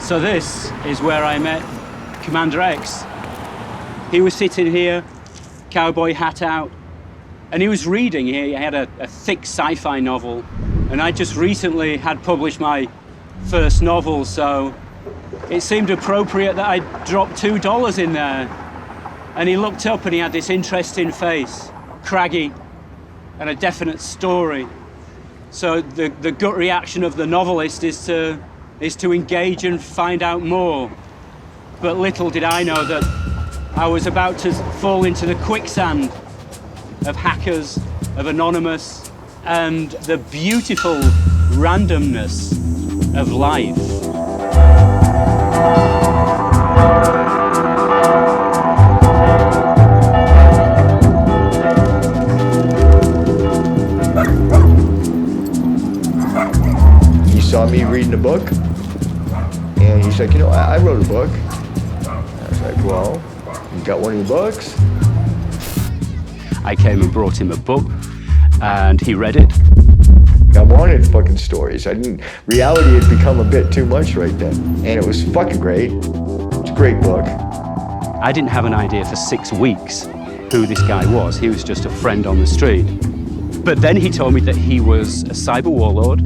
So this is where I met Commander X. He was sitting here, cowboy hat out, and he was reading. He had a thick sci-fi novel, and I just recently had published my first novel, so it seemed appropriate that I dropped $2 in there. And he looked up and he had this interesting face, craggy, and a definite story. So the gut reaction of the novelist is to engage and find out more. But little did I know that I was about to fall into the quicksand of hackers, of anonymous, and the beautiful randomness of life. He saw me reading a book, and he's like, you know, I wrote a book. I was like, well, you got one of your books? I came and brought him a book, and he read it. I wanted fucking stories. Reality had become a bit too much right then, and it was fucking great. It's a great book. I didn't have an idea for 6 weeks who this guy was. He was just a friend on the street. But then he told me that he was a cyber warlord,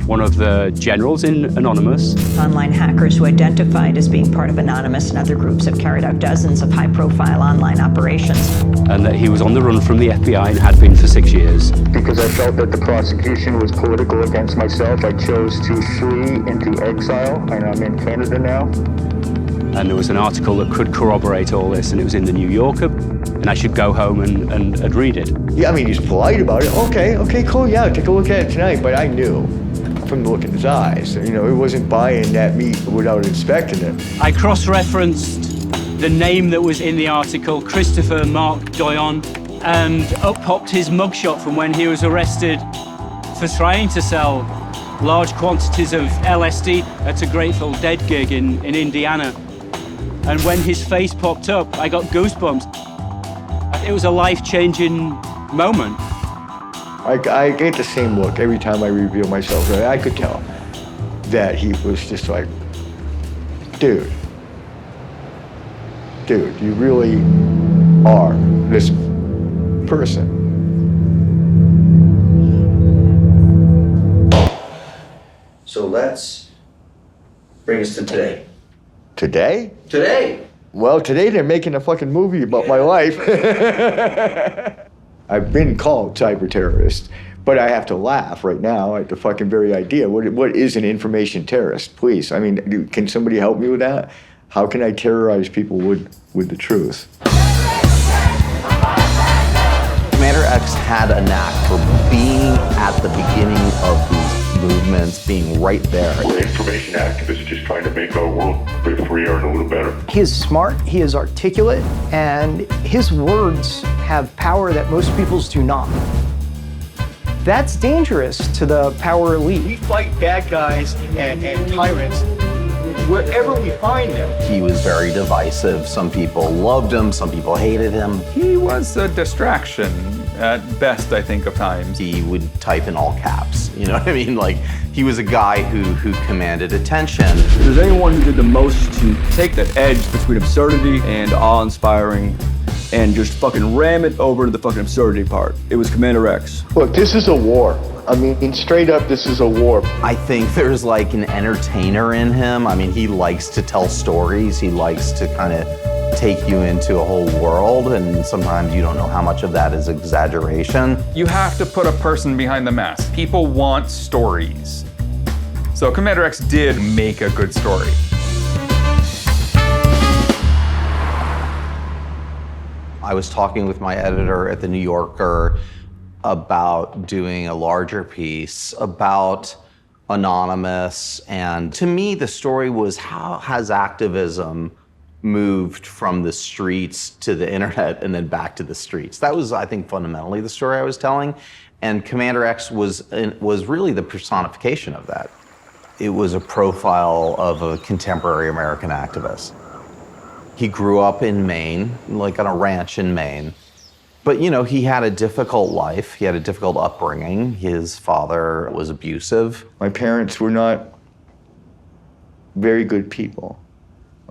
one of the generals in Anonymous. Online hackers who identified as being part of Anonymous and other groups have carried out dozens of high-profile online operations. And that he was on the run from the FBI and had been for 6 years. Because I felt that the prosecution was political against myself, I chose to flee into exile, and I'm in Canada now. And there was an article that could corroborate all this, and it was in the New Yorker, and I should go home and read it. Yeah, I mean, he's polite about it. Okay, cool, yeah, take a look at it tonight. But I knew from the look in his eyes, you know, he wasn't buying that meat without inspecting it. I cross-referenced the name that was in the article, Christopher Mark Doyon, and up popped his mugshot from when he was arrested for trying to sell large quantities of LSD at a Grateful Dead gig in Indiana. And when his face popped up, I got goosebumps. It was a life-changing moment. I get the same look every time I reveal myself. I could tell that he was just like, dude, you really are this person. So let's bring us to today. Today? Today! Well, today they're making a fucking movie about my life. I've been called cyber terrorist, but I have to laugh right now at the fucking very idea. What is an information terrorist? Please, I mean, can somebody help me with that? How can I terrorize people with the truth? Commander X had a knack for being at the beginning of these movements, being right there. We're information activists just trying to make our world a bit freer and a little better. He is smart, he is articulate, and his words have power that most people's do not. That's dangerous to the power elite. We fight bad guys and tyrants wherever we find them. He was very divisive. Some people loved him, some people hated him. He was a distraction at best, I think, of times. He would type in all caps, you know what I mean? Like, he was a guy who commanded attention. If there's anyone who did the most to take that edge between absurdity and awe-inspiring and just fucking ram it over to the fucking absurdity part, it was Commander X. Look, this is a war. I mean, straight up, this is a war. I think there's like an entertainer in him. I mean, he likes to tell stories. He likes to kind of take you into a whole world, and sometimes you don't know how much of that is exaggeration. You have to put a person behind the mask. People want stories. So Commander X did make a good story. I was talking with my editor at the New Yorker about doing a larger piece about Anonymous, and to me the story was, how has activism moved from the streets to the internet and then back to the streets? That was, I think, fundamentally the story I was telling, and Commander X was really the personification of that. It was a profile of a contemporary American activist. He grew up in Maine, like on a ranch in Maine. But, you know, he had a difficult life. He had a difficult upbringing. His father was abusive. My parents were not very good people.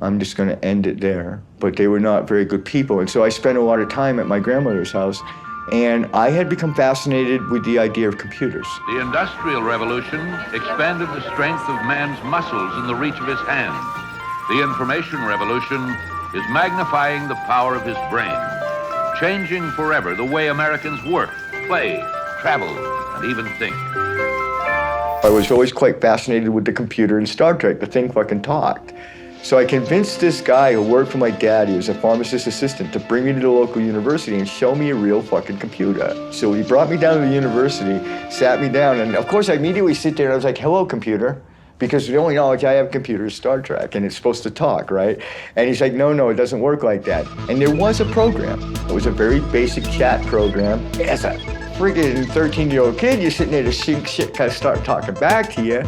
I'm just going to end it there. But they were not very good people. And so I spent a lot of time at my grandmother's house, and I had become fascinated with the idea of computers. The Industrial Revolution expanded the strength of man's muscles in the reach of his hand. The Information Revolution is magnifying the power of his brain, changing forever the way Americans work, play, travel, and even think. I was always quite fascinated with the computer in Star Trek. The thing fucking talked. So I convinced this guy who worked for my dad, he was a pharmacist assistant, to bring me to the local university and show me a real fucking computer. So he brought me down to the university, sat me down, and of course I immediately sit there and I was like, hello, computer. Because the only knowledge I have of computers is Star Trek, and it's supposed to talk, right? And he's like, no, it doesn't work like that. And there was a program. It was a very basic chat program. As a friggin' 13-year-old kid, you're sitting there to shit kind of start talking back to you.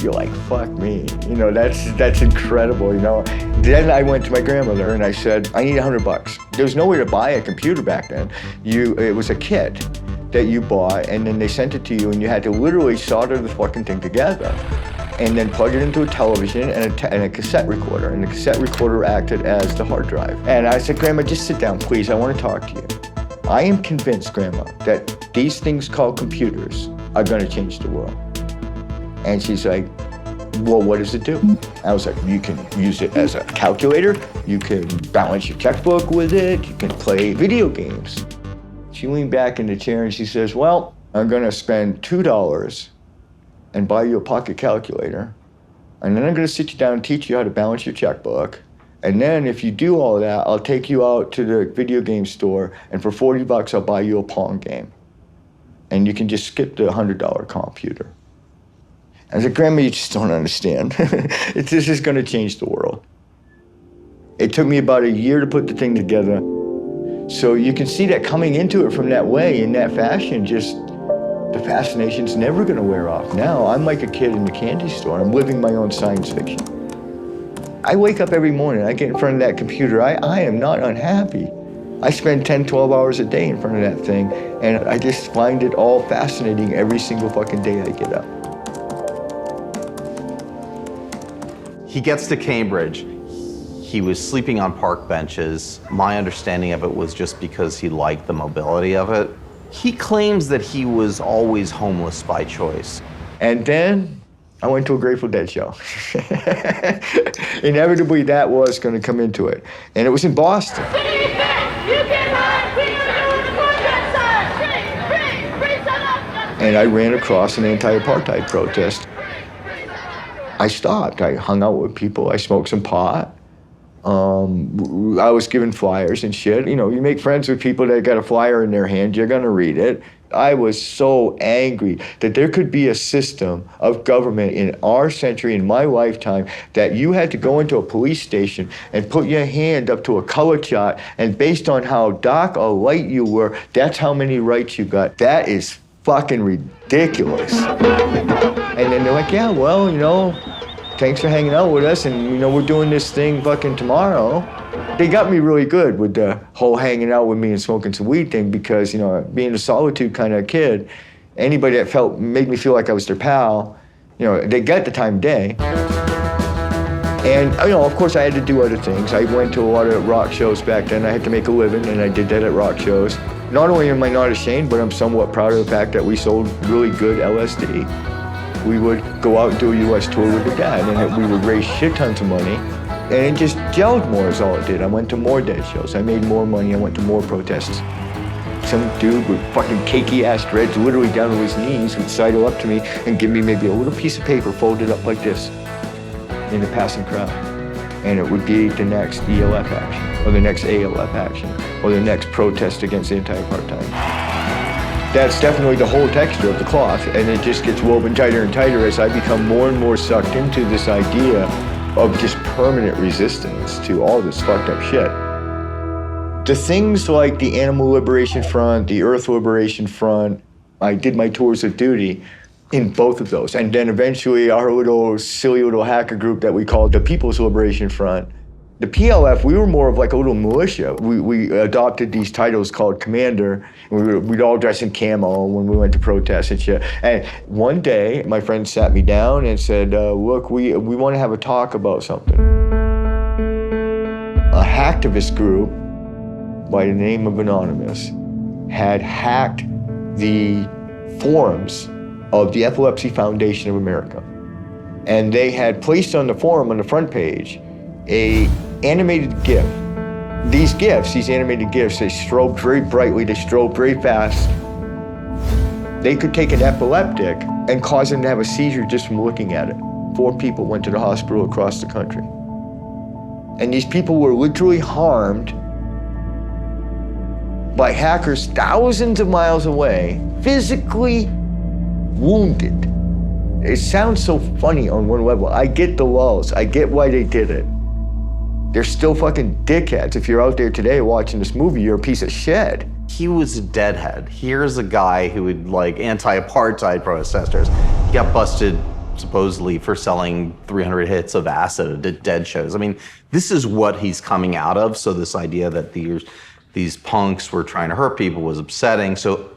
You're like, fuck me. You know, that's incredible, you know? Then I went to my grandmother and I said, I need $100. There was no way to buy a computer back then. It was a kit that you bought, and then they sent it to you, and you had to literally solder the fucking thing together and then plug it into a television and a cassette recorder. And the cassette recorder acted as the hard drive. And I said, Grandma, just sit down, please. I want to talk to you. I am convinced, Grandma, that these things called computers are going to change the world. And she's like, well, what does it do? I was like, you can use it as a calculator. You can balance your checkbook with it. You can play video games. She leaned back in the chair and she says, well, I'm going to spend $2 and buy you a pocket calculator. And then I'm going to sit you down and teach you how to balance your checkbook. And then if you do all of that, I'll take you out to the video game store, and for $40, I'll buy you a Pong game. And you can just skip the $100 computer. I said, Grandma, you just don't understand. This is going to change the world. It took me about a year to put the thing together. So you can see that coming into it from that way, in that fashion, just the fascination's never going to wear off. Now I'm like a kid in the candy store. I'm living my own science fiction. I wake up every morning, I get in front of that computer. I am not unhappy. I spend 10, 12 hours a day in front of that thing, and I just find it all fascinating every single fucking day I get up. He gets to Cambridge. He was sleeping on park benches. My understanding of it was just because he liked the mobility of it. He claims that he was always homeless by choice. And then I went to a Grateful Dead show. Inevitably, that was going to come into it. And it was in Boston. And I ran across an anti-apartheid protest. I stopped. I hung out with people. I smoked some pot. I was given flyers and shit. You know, you make friends with people that got a flyer in their hand, you're gonna read it. I was so angry that there could be a system of government in our century, in my lifetime, that you had to go into a police station and put your hand up to a color chart, and based on how dark or light you were, that's how many rights you got. That is fucking ridiculous. And then they're like, yeah, well, you know, thanks for hanging out with us, and you know, we're doing this thing fucking tomorrow. They got me really good with the whole hanging out with me and smoking some weed thing, because, you know, being a solitude kind of kid, anybody that made me feel like I was their pal, you know, they got the time of day. And, you know, of course I had to do other things. I went to a lot of rock shows back then. I had to make a living, and I did that at rock shows. Not only am I not ashamed, but I'm somewhat proud of the fact that we sold really good LSD. We would go out and do a U.S. tour with the dad, and we would raise shit tons of money. And it just gelled more is all it did. I went to more Dead shows. I made more money. I went to more protests. Some dude with fucking cakey ass dreads, literally down to his knees, would sidle up to me and give me maybe a little piece of paper folded up like this in the passing crowd. And it would be the next ELF action, or the next ALF action, or the next protest against anti-apartheid. That's definitely the whole texture of the cloth, and it just gets woven tighter and tighter as I become more and more sucked into this idea of just permanent resistance to all this fucked up shit. The things like the Animal Liberation Front, the Earth Liberation Front, I did my tours of duty in both of those. And then eventually our little silly little hacker group that we called the People's Liberation Front, The PLF, we were more of like a little militia. We adopted these titles called Commander, and we'd all dress in camo when we went to protest and shit. And one day, my friend sat me down and said, look, we want to have a talk about something. A hacktivist group by the name of Anonymous had hacked the forums of the Epilepsy Foundation of America. And they had placed on the forum, on the front page, a animated GIF. These GIFs, these animated GIFs, they strobed very brightly, they strobed very fast. They could take an epileptic and cause him to have a seizure just from looking at it. 4 people went to the hospital across the country. And these people were literally harmed by hackers thousands of miles away, physically wounded. It sounds so funny on one level. I get the lulls, I get why they did it. They're still fucking dickheads. If you're out there today watching this movie, you're a piece of shit. He was a deadhead. Here's a guy who would like anti-apartheid protesters. He got busted supposedly for selling 300 hits of acid at dead shows. I mean, this is what he's coming out of. So this idea that these punks were trying to hurt people was upsetting. So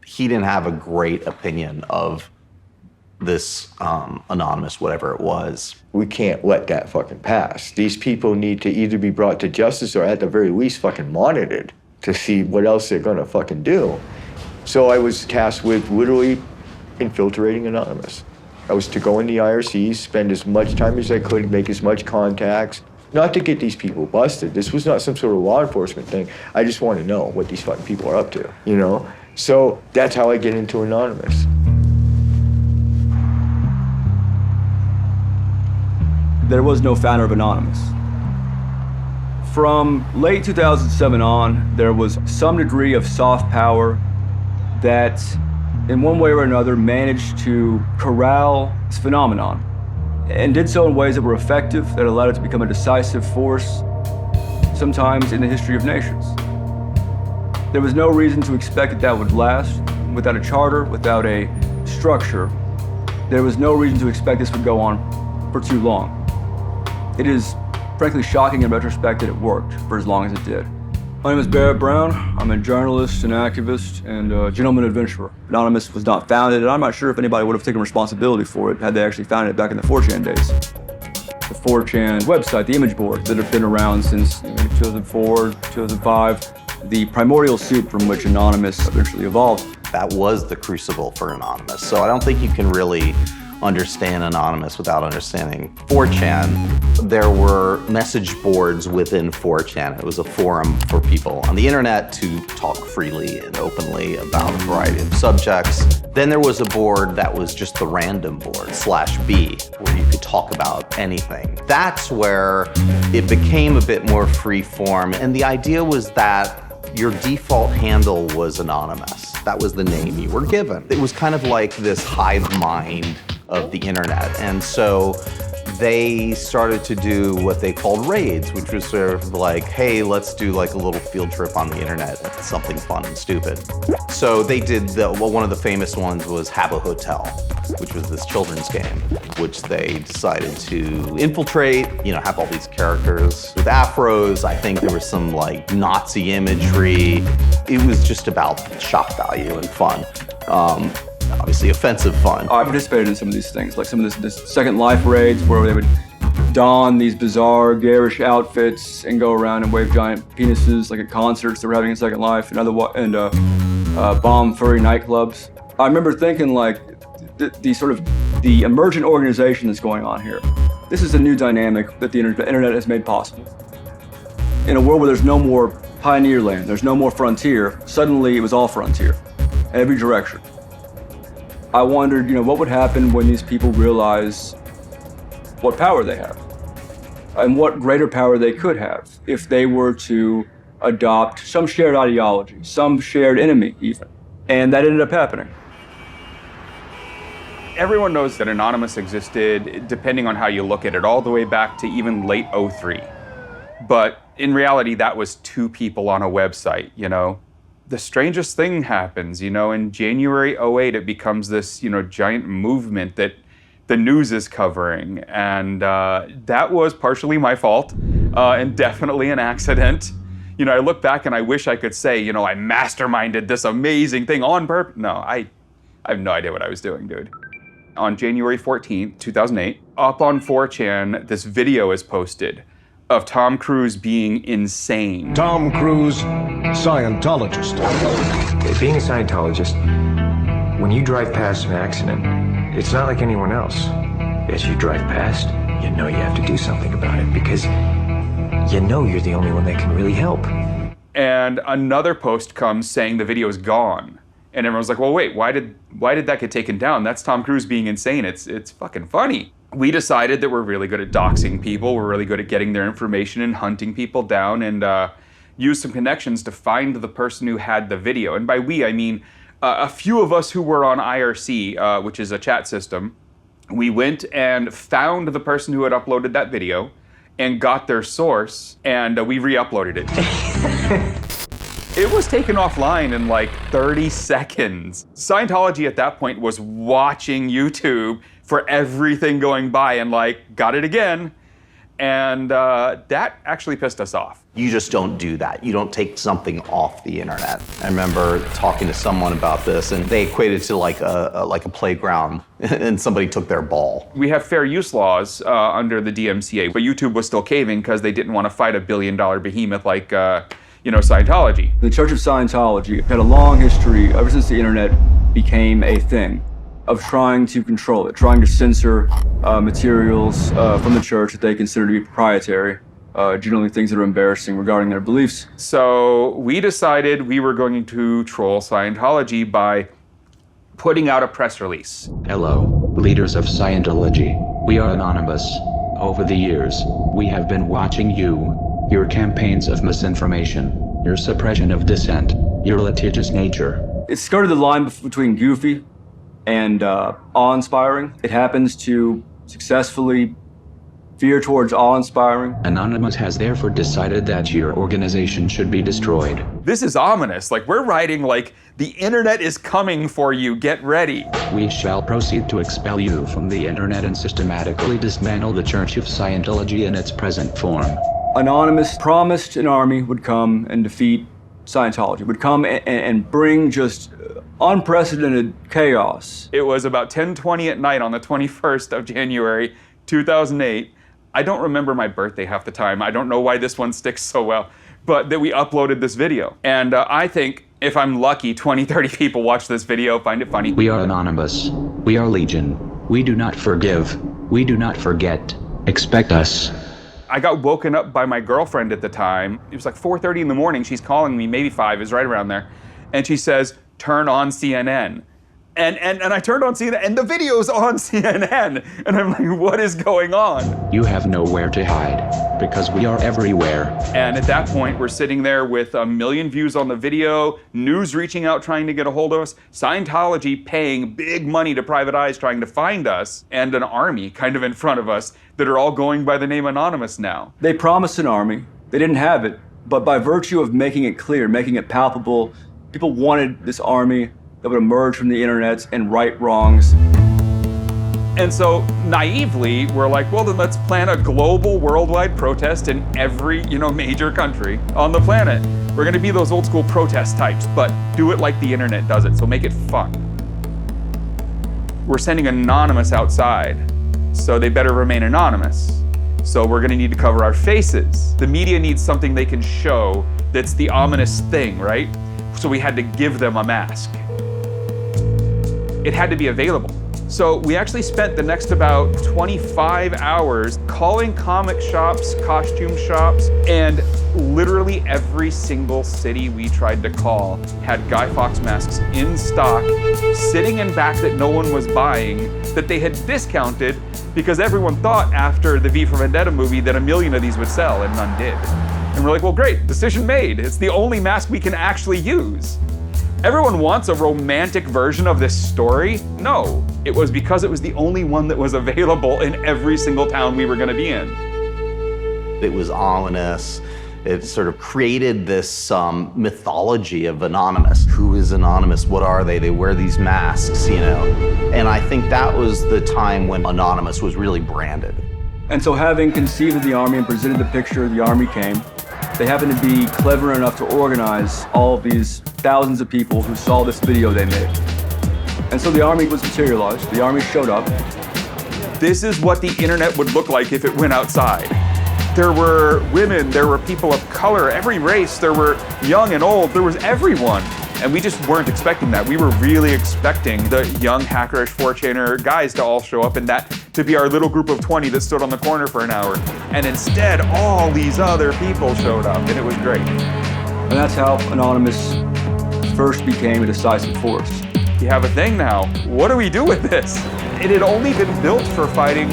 he didn't have a great opinion of this anonymous, whatever it was. We can't let that fucking pass. These people need to either be brought to justice or at the very least fucking monitored to see what else they're gonna fucking do. So I was tasked with literally infiltrating Anonymous. I was to go in the IRCs, spend as much time as I could, make as much contacts, not to get these people busted. This was not some sort of law enforcement thing. I just want to know what these fucking people are up to, you know? So that's how I get into Anonymous. There was no founder of Anonymous. From late 2007 on, there was some degree of soft power that, in one way or another, managed to corral this phenomenon, and did so in ways that were effective, that allowed it to become a decisive force, sometimes in the history of nations. There was no reason to expect that that would last. Without a charter, without a structure, there was no reason to expect this would go on for too long. It is frankly shocking in retrospect that it worked for as long as it did. My name is Barrett Brown. I'm a journalist, an activist, and a gentleman adventurer. Anonymous was not founded, and I'm not sure if anybody would have taken responsibility for it had they actually founded it back in the 4chan days. The 4chan website, the image board that have been around since 2004, 2005, the primordial soup from which Anonymous eventually evolved. That was the crucible for Anonymous. So I don't think you can really understand Anonymous without understanding 4chan. There were message boards within 4chan. It was a forum for people on the internet to talk freely and openly about a variety of subjects. Then there was a board that was just the random board, /B, where you could talk about anything. That's where it became a bit more free form. And the idea was that your default handle was Anonymous. That was the name you were given. It was kind of like this hive mind of the internet. And so they started to do what they called raids, which was sort of like, hey, let's do like a little field trip on the internet, something fun and stupid. So they did, one of the famous ones was Habbo Hotel, which was this children's game, which they decided to infiltrate, have all these characters with afros. I think there was some like Nazi imagery. It was just about shock value and fun. Obviously offensive fun. I participated in some of these things, like some of this Second Life raids where they would don these bizarre, garish outfits and go around and wave giant penises, like at concerts they were having in Second Life and bomb furry nightclubs. I remember thinking like, the emergent organization that's going on here. This is a new dynamic that the internet has made possible. In a world where there's no more pioneer land, there's no more frontier, suddenly it was all frontier, every direction. I wondered, what would happen when these people realize what power they have and what greater power they could have if they were to adopt some shared ideology, some shared enemy even. And that ended up happening. Everyone knows that Anonymous existed, depending on how you look at it, all the way back to even late '03. But in reality, that was 2 people on a website, The strangest thing happens, in January '08, it becomes this, giant movement that the news is covering. And that was partially my fault. and definitely an accident. You know, I look back and I wish I could say, you know, I masterminded this amazing thing on purpose. No, I have no idea what I was doing, dude. On January 14th, 2008, up on 4chan, this video is posted of Tom Cruise being insane. Tom Cruise, Scientologist. Being a Scientologist, when you drive past an accident, it's not like anyone else. As you drive past, you know you have to do something about it because you know you're the only one that can really help. And another post comes saying the video is gone. And everyone's like, well, wait, why did that get taken down? That's Tom Cruise being insane. It's fucking funny. We decided that we're really good at doxing people. We're really good at getting their information and hunting people down, and use some connections to find the person who had the video. And by we, I mean a few of us who were on IRC, which is a chat system. We went and found the person who had uploaded that video and got their source, and we re-uploaded it. It was taken offline in like 30 seconds. Scientology at that point was watching YouTube for everything going by and like, got it again. And that actually pissed us off. You just don't do that. You don't take something off the internet. I remember talking to someone about this, and they equated to like a playground, and somebody took their ball. We have fair use laws under the DMCA, but YouTube was still caving because they didn't want to fight a billion-dollar behemoth like Scientology. The Church of Scientology had a long history, ever since the internet became a thing, of trying to control it, trying to censor materials from the church that they consider to be proprietary, generally things that are embarrassing regarding their beliefs. So we decided we were going to troll Scientology by putting out a press release. Hello, leaders of Scientology. We are anonymous. Over the years, we have been watching you, your campaigns of misinformation, your suppression of dissent, your litigious nature. It skirted the line between goofy and awe-inspiring. It happens to successfully veer towards awe-inspiring. Anonymous has therefore decided that your organization should be destroyed. This is ominous. Like, we're writing like, the internet is coming for you, get ready. We shall proceed to expel you from the internet and systematically dismantle the Church of Scientology in its present form. Anonymous promised an army would come and defeat Scientology, would come and bring just unprecedented chaos. It was about 10:20 at night on the 21st of January, 2008. I don't remember my birthday half the time. I don't know why this one sticks so well, but that we uploaded this video. And I think if I'm lucky, 20, 30 people watch this video, find it funny. We are anonymous. We are legion. We do not forgive. We do not forget. Expect us. I got woken up by my girlfriend at the time. It was like 4:30 in the morning. She's calling me, maybe 5, is right around there. And she says, turn on CNN. And I turned on CNN, and the video's on CNN. And I'm like, what is going on? You have nowhere to hide, because we are everywhere. And at that point, we're sitting there with 1 million views on the video, news reaching out trying to get a hold of us, Scientology paying big money to private eyes trying to find us, and an army kind of in front of us that are all going by the name Anonymous now. They promised an army. They didn't have it. But by virtue of making it clear, making it palpable, people wanted this army that would emerge from the internet and right wrongs. And so naively, we're like, well, then let's plan a global worldwide protest in every, major country on the planet. We're gonna be those old school protest types, but do it like the internet does it, so make it fun. We're sending Anonymous outside, so they better remain anonymous. So we're gonna need to cover our faces. The media needs something they can show that's the ominous thing, right? So we had to give them a mask. It had to be available. So we actually spent the next about 25 hours calling comic shops, costume shops, and literally every single city we tried to call had Guy Fawkes masks in stock, sitting in back that no one was buying, that they had discounted because everyone thought after the V for Vendetta movie that 1 million of these would sell, and none did. And we're like, well, great, decision made. It's the only mask we can actually use. Everyone wants a romantic version of this story. No, it was because it was the only one that was available in every single town we were gonna be in. It was ominous. It sort of created this mythology of Anonymous. Who is Anonymous? What are they? They wear these masks, And I think that was the time when Anonymous was really branded. And so having conceived of the army and presented the picture, the army came. They happened to be clever enough to organize all of these thousands of people who saw this video they made. And so the army was materialized. The army showed up. This is what the internet would look like if it went outside. There were women, there were people of color, every race, there were young and old, there was everyone. And we just weren't expecting that. We were really expecting the young hackerish 4chaner guys to all show up and that to be our little group of 20 that stood on the corner for an hour. And instead, all these other people showed up and it was great. And that's how Anonymous first became a decisive force. You have a thing now. What do we do with this? It had only been built for fighting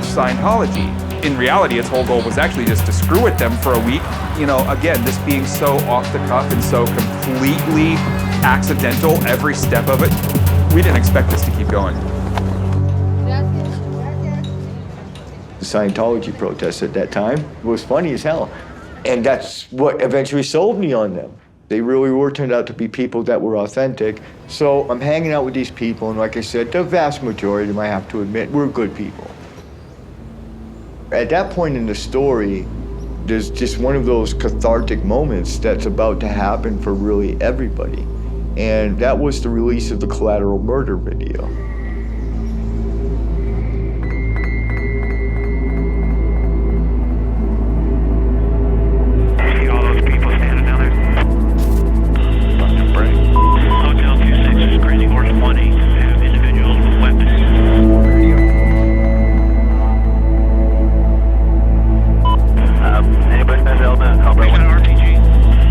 Scientology. In reality, its whole goal was actually just to screw with them for a week. You know, again, this being so off the cuff and so completely accidental, every step of it, we didn't expect this to keep going. The Scientology protests at that time was funny as hell. And that's what eventually sold me on them. They really were turned out to be people that were authentic. So I'm hanging out with these people, and like I said, the vast majority of them, I have to admit, were good people. At that point in the story, there's just one of those cathartic moments that's about to happen for really everybody. And that was the release of the Collateral murder video. See all those people standing down there? Fucking break. Hotel 26 is screening floor 20 have individuals with weapons. Anybody has element? Help out with an RPG.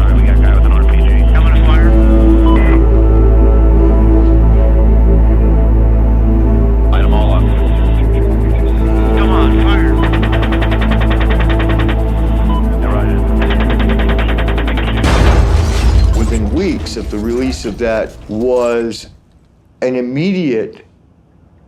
Alright, we got a guy with an RPG. Coming to fire. Light them all up. Come on, fire. They're right in. Within weeks of the release of that was an immediate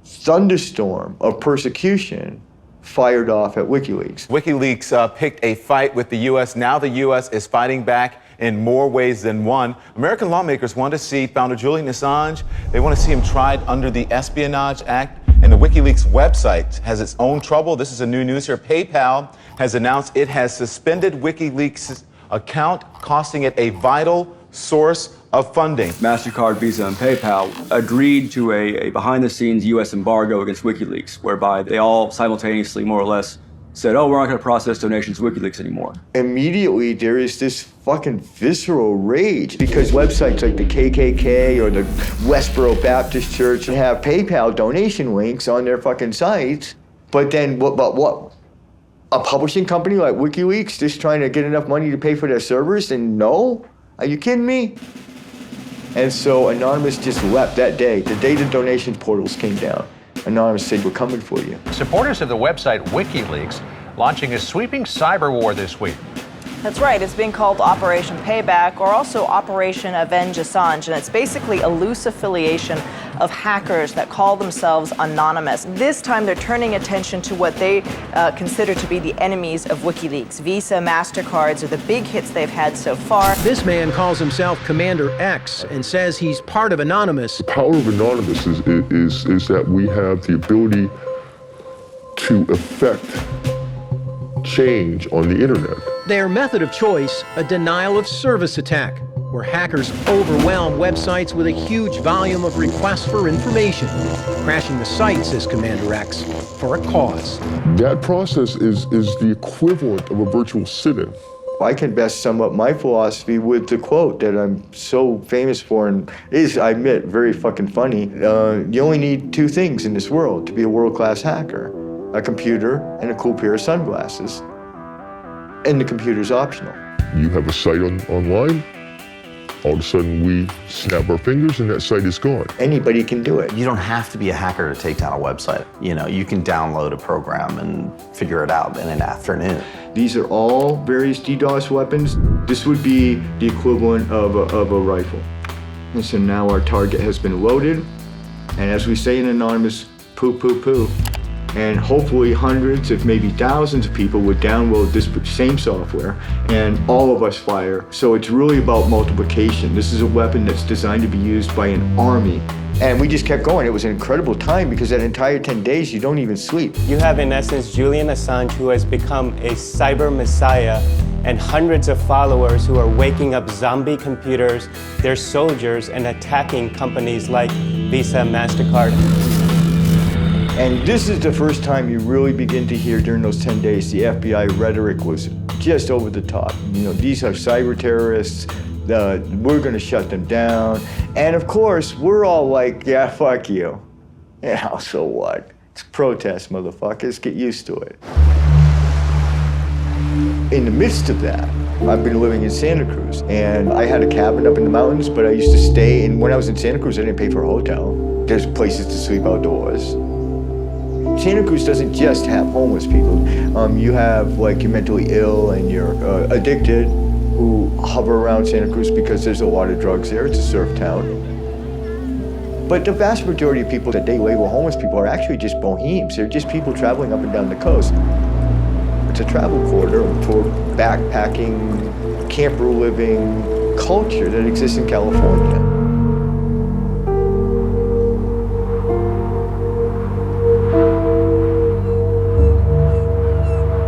thunderstorm of persecution fired off at WikiLeaks. WikiLeaks picked a fight with the U.S. Now the U.S. is fighting back in more ways than one. American lawmakers want to see founder Julian Assange. They want to see him tried under the Espionage Act. And the WikiLeaks website has its own trouble. This is a new news here. PayPal has announced it has suspended WikiLeaks' account, costing it a vital source of funding. MasterCard, Visa, and PayPal agreed to a behind-the-scenes U.S. embargo against WikiLeaks, whereby they all simultaneously, more or less, said, oh, we're not going to process donations to WikiLeaks anymore. Immediately, there is this fucking visceral rage because websites like the KKK or the Westboro Baptist Church have PayPal donation links on their fucking sites. But then, what? A publishing company like WikiLeaks just trying to get enough money to pay for their servers? And no? Are you kidding me? And so Anonymous just leapt that day, the day the donation portals came down. Anonymous said, we're coming for you. Supporters of the website WikiLeaks launching a sweeping cyber war this week. That's right. It's being called Operation Payback or also Operation Avenge Assange. And it's basically a loose affiliation of hackers that call themselves anonymous. This time they're turning attention to what they consider to be the enemies of WikiLeaks. Visa, MasterCards are the big hits they've had so far. This man calls himself Commander X and says he's part of Anonymous. The power of Anonymous is that we have the ability to affect change on the internet. Their method of choice, a denial of service attack, where hackers overwhelm websites with a huge volume of requests for information, crashing the site, says Commander X, for a cause. That process is the equivalent of a virtual sit-in. I can best sum up my philosophy with the quote that I'm so famous for and is, I admit, very fucking funny. You only need two things in this world to be a world-class hacker: a computer and a cool pair of sunglasses. And the computer's optional. You have a site online, all of a sudden we snap our fingers and that site is gone. Anybody can do it. You don't have to be a hacker to take down a website. You know, you can download a program and figure it out in an afternoon. These are all various DDoS weapons. This would be the equivalent of a rifle. And so now our target has been loaded, and as we say in Anonymous, poo, poo, poo. And hopefully hundreds, if maybe thousands of people would download this same software and all of us fire. So it's really about multiplication. This is a weapon that's designed to be used by an army And we just kept going. It was an incredible time because that entire 10 days, you don't even sleep. You have, in essence, Julian Assange, who has become a cyber messiah, and hundreds of followers who are waking up zombie computers, their soldiers, and attacking companies like Visa, MasterCard. And this is the first time you really begin to hear during those 10 days, the FBI rhetoric was just over the top. You know, these are cyber terrorists. We're gonna shut them down. And of course, we're all like, yeah, fuck you. Yeah, so what? It's protest, motherfuckers, get used to it. In the midst of that, I've been living in Santa Cruz, and I had a cabin up in the mountains, but I used to stay, and when I was in Santa Cruz, I didn't pay for a hotel. There's places to sleep outdoors. Santa Cruz doesn't just have homeless people. You have like you're mentally ill and you're addicted, who hover around Santa Cruz because there's a lot of drugs there. It's a surf town. But the vast majority of people that they label homeless people are actually just bohemes. They're just people traveling up and down the coast. It's a travel corridor for backpacking, camper living culture that exists in California.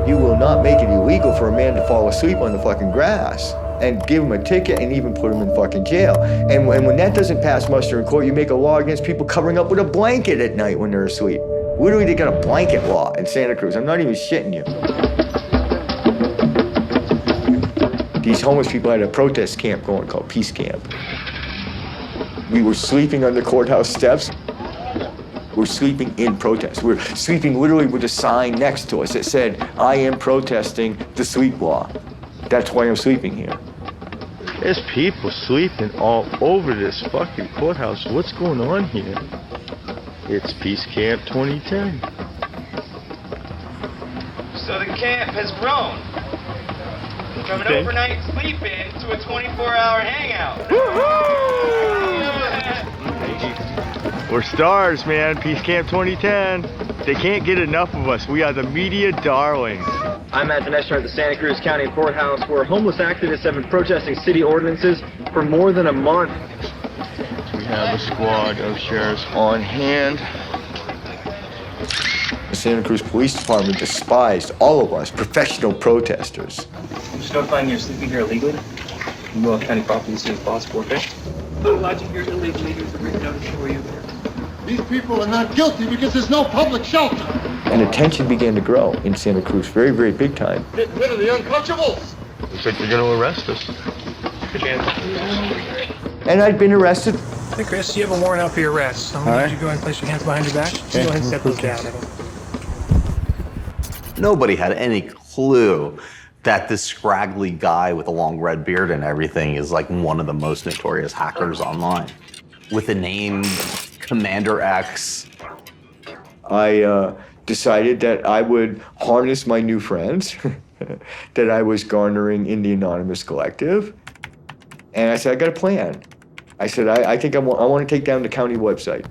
You will not make it illegal for a man to fall asleep on the fucking grass and give him a ticket and even put him in fucking jail. And when that doesn't pass muster in court, you make a law against people covering up with a blanket at night when they're asleep. Literally, they got a blanket law in Santa Cruz. I'm not even shitting you. These homeless people had a protest camp going called Peace Camp. We were sleeping on the courthouse steps. We're sleeping in protest. We're sleeping literally with a sign next to us that said, I am protesting the sleep law. That's why I'm sleeping here. There's people sleeping all over this fucking courthouse. What's going on here? It's Peace Camp 2010. So the camp has grown from an overnight sleep-in to a 24-hour hangout. We're stars, man. Peace Camp 2010. They can't get enough of us. We are the media darlings. I'm at Vanessa at the Santa Cruz County Courthouse, where homeless activists have been protesting city ordinances for more than a month. We have a squad of sheriffs on hand. The Santa Cruz Police Department despised all of us, professional protesters. I'm just notifying you're sleeping here illegally. You will have county property as soon as possible, okay? Lodging here illegally, there's a written notice for you. These people are not guilty because there's no public shelter. And the tension began to grow in Santa Cruz, very, very big time. Get rid of the untouchables. Looks like they're gonna arrest us. Good chance. And I'd been arrested. Hey, Chris, you have a warrant out for your arrest. So I'm gonna need you to go ahead and place your hands behind your back. Just go ahead and set those down. Nobody had any clue that this scraggly guy with a long red beard and everything is like one of the most notorious hackers online. With the name Commander X. I decided that I would harness my new friends that I was garnering in the Anonymous Collective. And I said, I got a plan. I said, I think I want to take down the county website.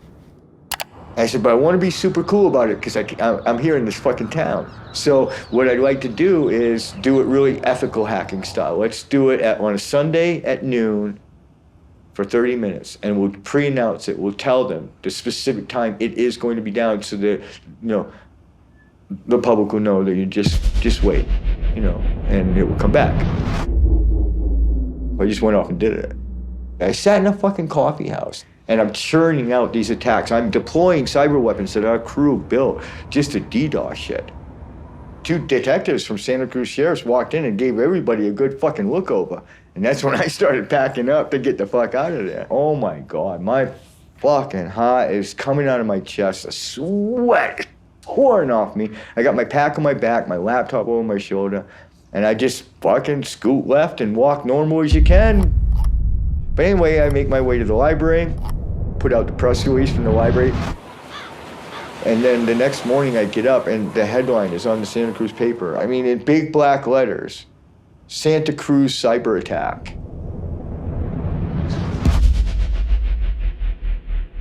I said, but I want to be super cool about it because I'm here in this fucking town. So what I'd like to do is do it really ethical hacking style. Let's do it on a Sunday at noon for 30 minutes, and we'll pre-announce it. We'll tell them the specific time it is going to be down so that, the public will know that you just wait, and it will come back. I just went off and did it. I sat in a fucking coffee house, and I'm churning out these attacks. I'm deploying cyber weapons that our crew built just to DDoS shit. 2 detectives from Santa Cruz Sheriff's walked in and gave everybody a good fucking look over. And that's when I started packing up to get the fuck out of there. Oh my God, my fucking heart is coming out of my chest, the sweat pouring off me. I got my pack on my back, my laptop over my shoulder, and I just fucking scoot left and walk normal as you can. But anyway, I make my way to the library, put out the press release from the library, and then the next morning I get up and the headline is on the Santa Cruz paper. I mean, in big black letters, Santa Cruz cyber attack.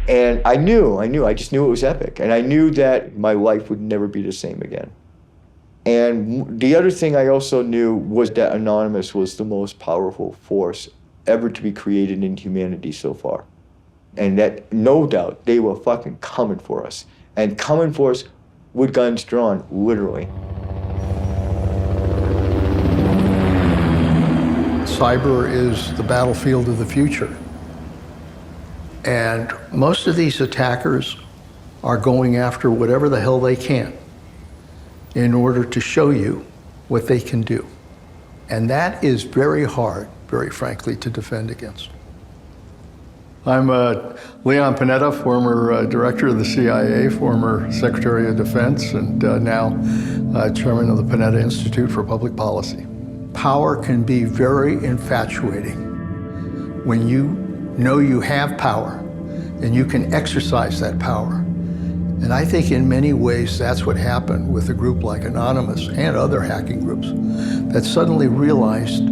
And I just knew it was epic. And I knew that my life would never be the same again. And the other thing I also knew was that Anonymous was the most powerful force ever to be created in humanity so far. And that, no doubt, they were fucking coming for us. And coming for us with guns drawn, literally. Cyber is the battlefield of the future. And most of these attackers are going after whatever the hell they can in order to show you what they can do. And that is very hard, very frankly, to defend against. I'm Leon Panetta, former director of the CIA, former Secretary of Defense, and now chairman of the Panetta Institute for Public Policy. Power can be very infatuating when you know you have power and you can exercise that power. And I think in many ways that's what happened with a group like Anonymous and other hacking groups that suddenly realized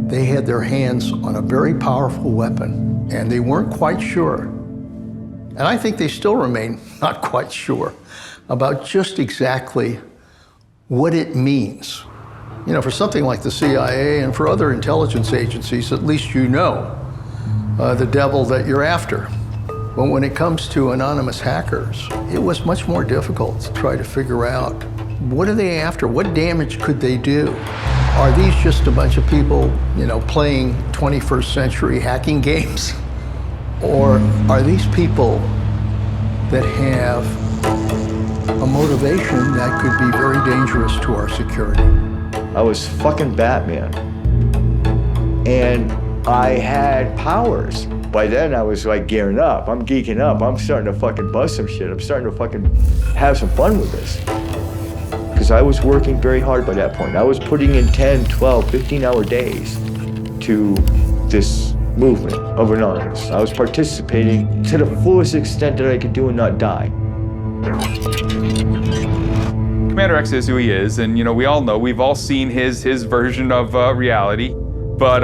they had their hands on a very powerful weapon and they weren't quite sure. And I think they still remain not quite sure about just exactly what it means. You know, for something like the CIA and for other intelligence agencies, at least you know the devil that you're after. But when it comes to anonymous hackers, it was much more difficult to try to figure out what are they after? What damage could they do? Are these just a bunch of people, you know, playing 21st century hacking games? Or are these people that have a motivation that could be very dangerous to our security? I was fucking Batman. And I had powers. By then I was like gearing up. I'm geeking up. I'm starting to fucking bust some shit. I'm starting to fucking have some fun with this. Because I was working very hard by that point. I was putting in 10, 12, 15-hour days to this movement of Anonymous. I was participating to the fullest extent that I could do and not die. Commander X is who he is, and you know, we all know, we've all seen his version of reality, but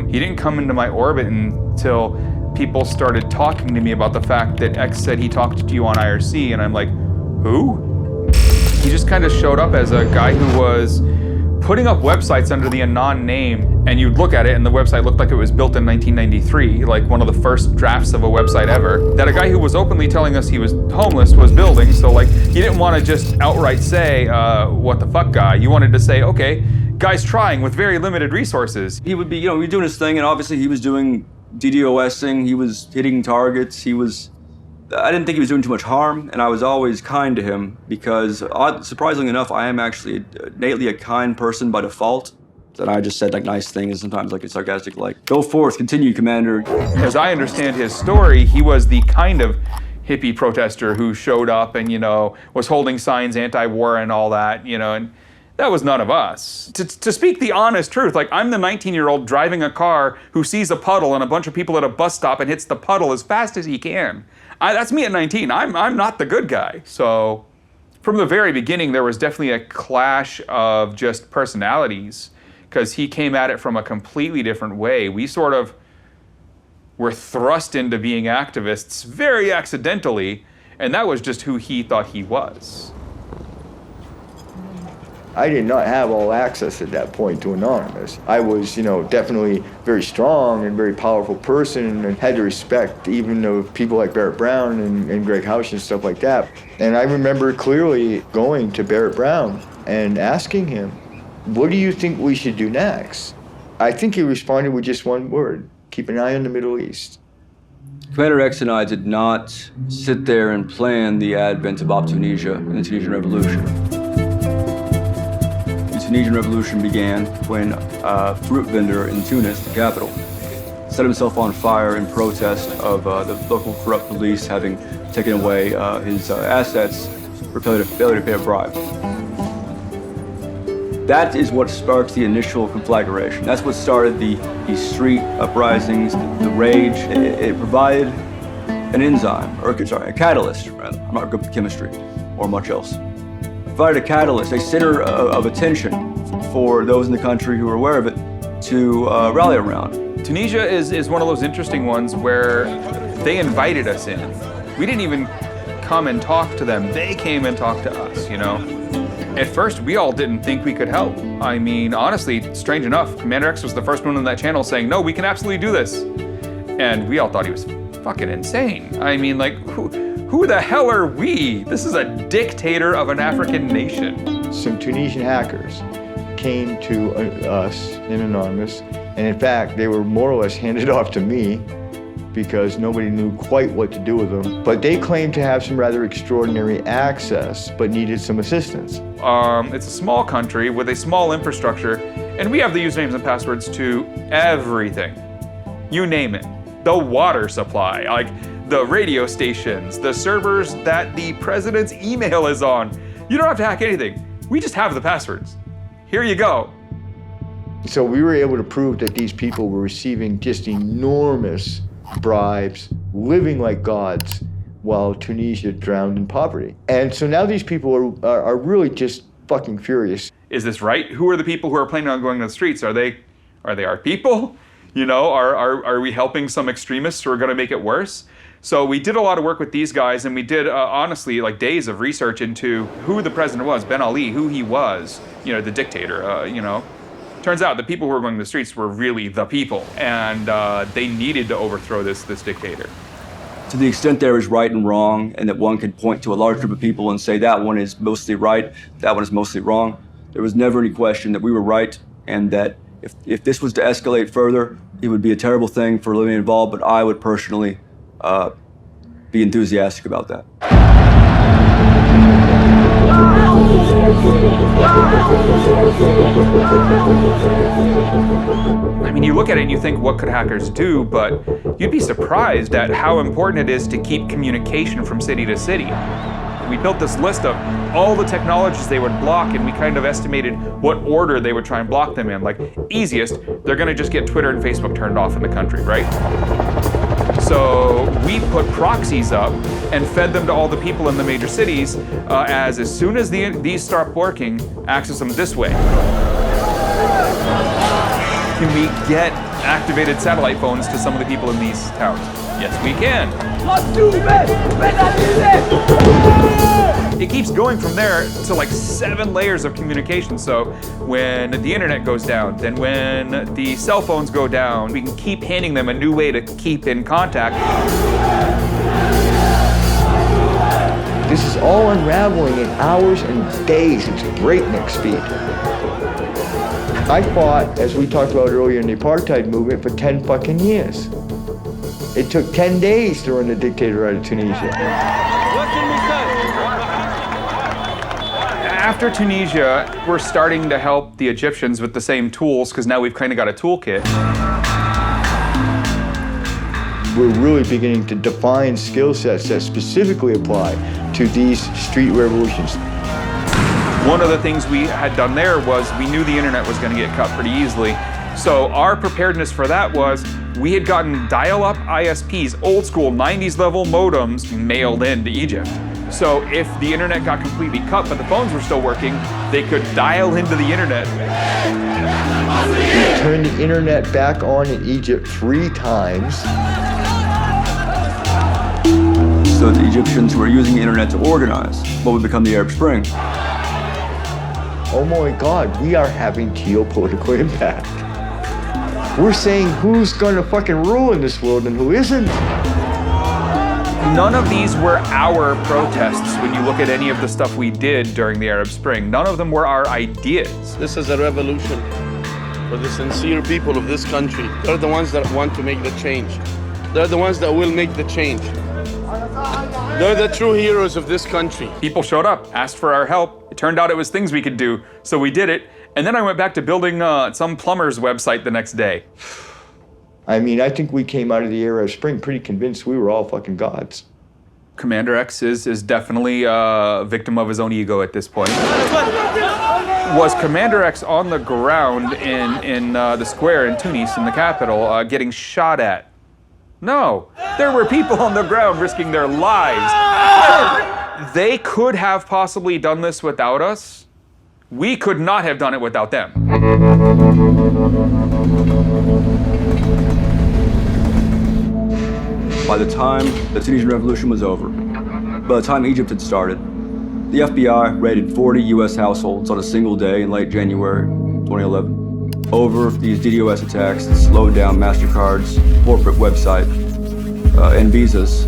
he didn't come into my orbit until people started talking to me about the fact that X said he talked to you on IRC, and I'm like, who? He just kind of showed up as a guy who was putting up websites under the Anon name, and you'd look at it and the website looked like it was built in 1993, like one of the first drafts of a website ever, that a guy who was openly telling us he was homeless was building. So like, you didn't want to just outright say, what the fuck guy? You wanted to say, okay, guy's trying with very limited resources. He would be, you know, he was doing his thing, and obviously he was doing DDoSing, he was hitting targets, I didn't think he was doing too much harm, and I was always kind to him because, surprisingly enough, I am actually innately a kind person by default. And I just said like nice things, sometimes like sarcastic, like, go forth, continue, Commander. As I understand his story, he was the kind of hippie protester who showed up and, you know, was holding signs anti-war and all that, you know, and that was none of us. To speak the honest truth, like, I'm the 19-year-old driving a car who sees a puddle and a bunch of people at a bus stop and hits the puddle as fast as he can. That's me at 19. I'm not the good guy. So from the very beginning, there was definitely a clash of just personalities because he came at it from a completely different way. We sort of were thrust into being activists very accidentally, and that was just who he thought he was. I did not have all access at that point to Anonymous. I was, you know, definitely very strong and very powerful person and had to respect even of people like Barrett Brown and Greg Hausch and stuff like that. And I remember clearly going to Barrett Brown and asking him, what do you think we should do next? I think he responded with just one word, keep an eye on the Middle East. Commander X and I did not sit there and plan the advent of Tunisia and the Tunisian Revolution. The Tunisian Revolution began when a fruit vendor in Tunis, the capital, set himself on fire in protest of the local corrupt police having taken away his assets for failure to pay a bribe. That is what sparked the initial conflagration. That's what started the street uprisings, the rage. It provided an enzyme, or sorry, a catalyst, rather. I'm not good at chemistry or much else. It provided a catalyst, a center of attention for those in the country who were aware of it to rally around. Tunisia is one of those interesting ones where they invited us in. We didn't even come and talk to them. They came and talked to us, you know? At first, we all didn't think we could help. I mean, honestly, strange enough, Commander X was the first one on that channel saying, no, we can absolutely do this. And we all thought he was fucking insane. I mean, like, who the hell are we? This is a dictator of an African nation. Some Tunisian hackers came to us in Anonymous, and in fact, they were more or less handed off to me because nobody knew quite what to do with them. But they claimed to have some rather extraordinary access, but needed some assistance. It's a small country with a small infrastructure, and we have the usernames and passwords to everything. You name it. The water supply, like the radio stations, the servers that the president's email is on. You don't have to hack anything. We just have the passwords. Here you go. So we were able to prove that these people were receiving just enormous bribes, living like gods, while Tunisia drowned in poverty. And so now these people are really just fucking furious. Is this right? Who are the people who are planning on going to the streets? Are they our people? You know, are we helping some extremists who are gonna make it worse? So we did a lot of work with these guys, and we did, honestly, like days of research into who the president was, Ben Ali, who he was, you know, the dictator, you know. Turns out the people who were going to the streets were really the people, and they needed to overthrow this dictator. To the extent there is right and wrong, and that one can point to a large group of people and say that one is mostly right, that one is mostly wrong, there was never any question that we were right, and that if this was to escalate further, it would be a terrible thing for living involved, but I would personally be enthusiastic about that. I mean, you look at it and you think, what could hackers do? But you'd be surprised at how important it is to keep communication from city to city. We built this list of all the technologies they would block, and we kind of estimated what order they would try and block them in. Like, easiest, they're gonna just get Twitter and Facebook turned off in the country, right? So we put proxies up and fed them to all the people in the major cities as soon as these start working, access them this way. Can we get activated satellite phones to some of the people in these towns? Yes, we can. It keeps going from there to like 7 layers of communication. So when the internet goes down, then when the cell phones go down, we can keep handing them a new way to keep in contact. This is all unraveling in hours and days. It's breakneck speed. I fought, as we talked about earlier, in the apartheid movement for 10 fucking years. It took 10 days to run the dictator out of Tunisia. After Tunisia, we're starting to help the Egyptians with the same tools, because now we've kind of got a toolkit. We're really beginning to define skill sets that specifically apply to these street revolutions. One of the things we had done there was we knew the internet was going to get cut pretty easily. So our preparedness for that was we had gotten dial-up ISPs, old school 90s level modems mailed into Egypt. So if the internet got completely cut but the phones were still working, they could dial into the internet. We turned the internet back on in Egypt 3 times. So the Egyptians who are using the internet to organize what would become the Arab Spring. Oh my God, we are having geopolitical impact. We're saying who's gonna fucking rule in this world and who isn't. None of these were our protests when you look at any of the stuff we did during the Arab Spring. None of them were our ideas. This is a revolution for the sincere people of this country. They're the ones that want to make the change. They're the ones that will make the change. They're the true heroes of this country. People showed up, asked for our help. It turned out it was things we could do, so we did it. And then I went back to building some plumber's website the next day. I mean, I think we came out of the Arab Spring pretty convinced we were all fucking gods. Commander X is definitely a victim of his own ego at this point. Was Commander X on the ground in the square in Tunis, in the capital, getting shot at? No, there were people on the ground risking their lives. They could have possibly done this without us. We could not have done it without them. By the time the Tunisian Revolution was over, by the time Egypt had started, the FBI raided 40 US households on a single day in late January 2011 over these DDoS attacks that slowed down MasterCard's corporate website. and visas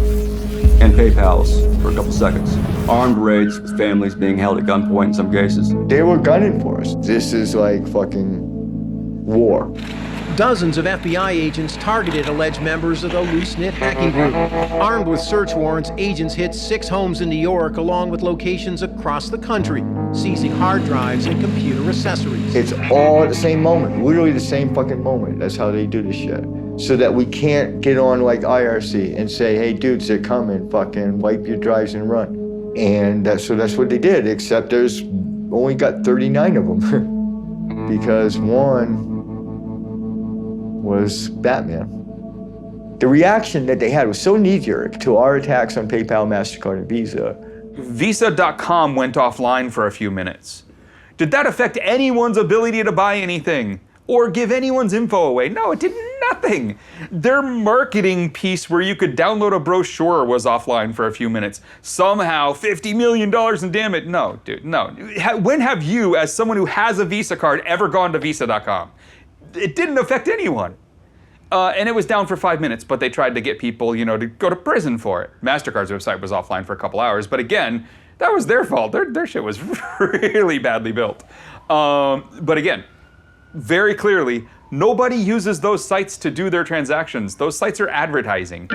and PayPals for a couple seconds. Armed raids with families being held at gunpoint in some cases. They were gunning for us. This is like fucking war. Dozens of FBI agents targeted alleged members of the loose-knit hacking group. Armed with search warrants, agents hit 6 homes in New York, along with locations across the country, seizing hard drives and computer accessories. It's all at the same moment, literally the same fucking moment. That's how they do this shit. So that we can't get on like IRC and say, hey dudes, they're coming, fucking wipe your drives and run. And so that's what they did, except there's only got 39 of them. Because one was Batman. The reaction that they had was so knee-jerk to our attacks on PayPal, MasterCard, and Visa. Visa.com went offline for a few minutes. Did that affect anyone's ability to buy anything or give anyone's info away? No, it did nothing. Their marketing piece where you could download a brochure was offline for a few minutes. Somehow, $50 million and damn it. No, dude, no. When have you, as someone who has a Visa card, ever gone to Visa.com? It didn't affect anyone. And it was down for 5 minutes, but they tried to get people, you know, to go to prison for it. MasterCard's website was offline for a couple hours, but again, that was their fault. Their shit was really badly built. But again, very clearly, nobody uses those sites to do their transactions. Those sites are advertising.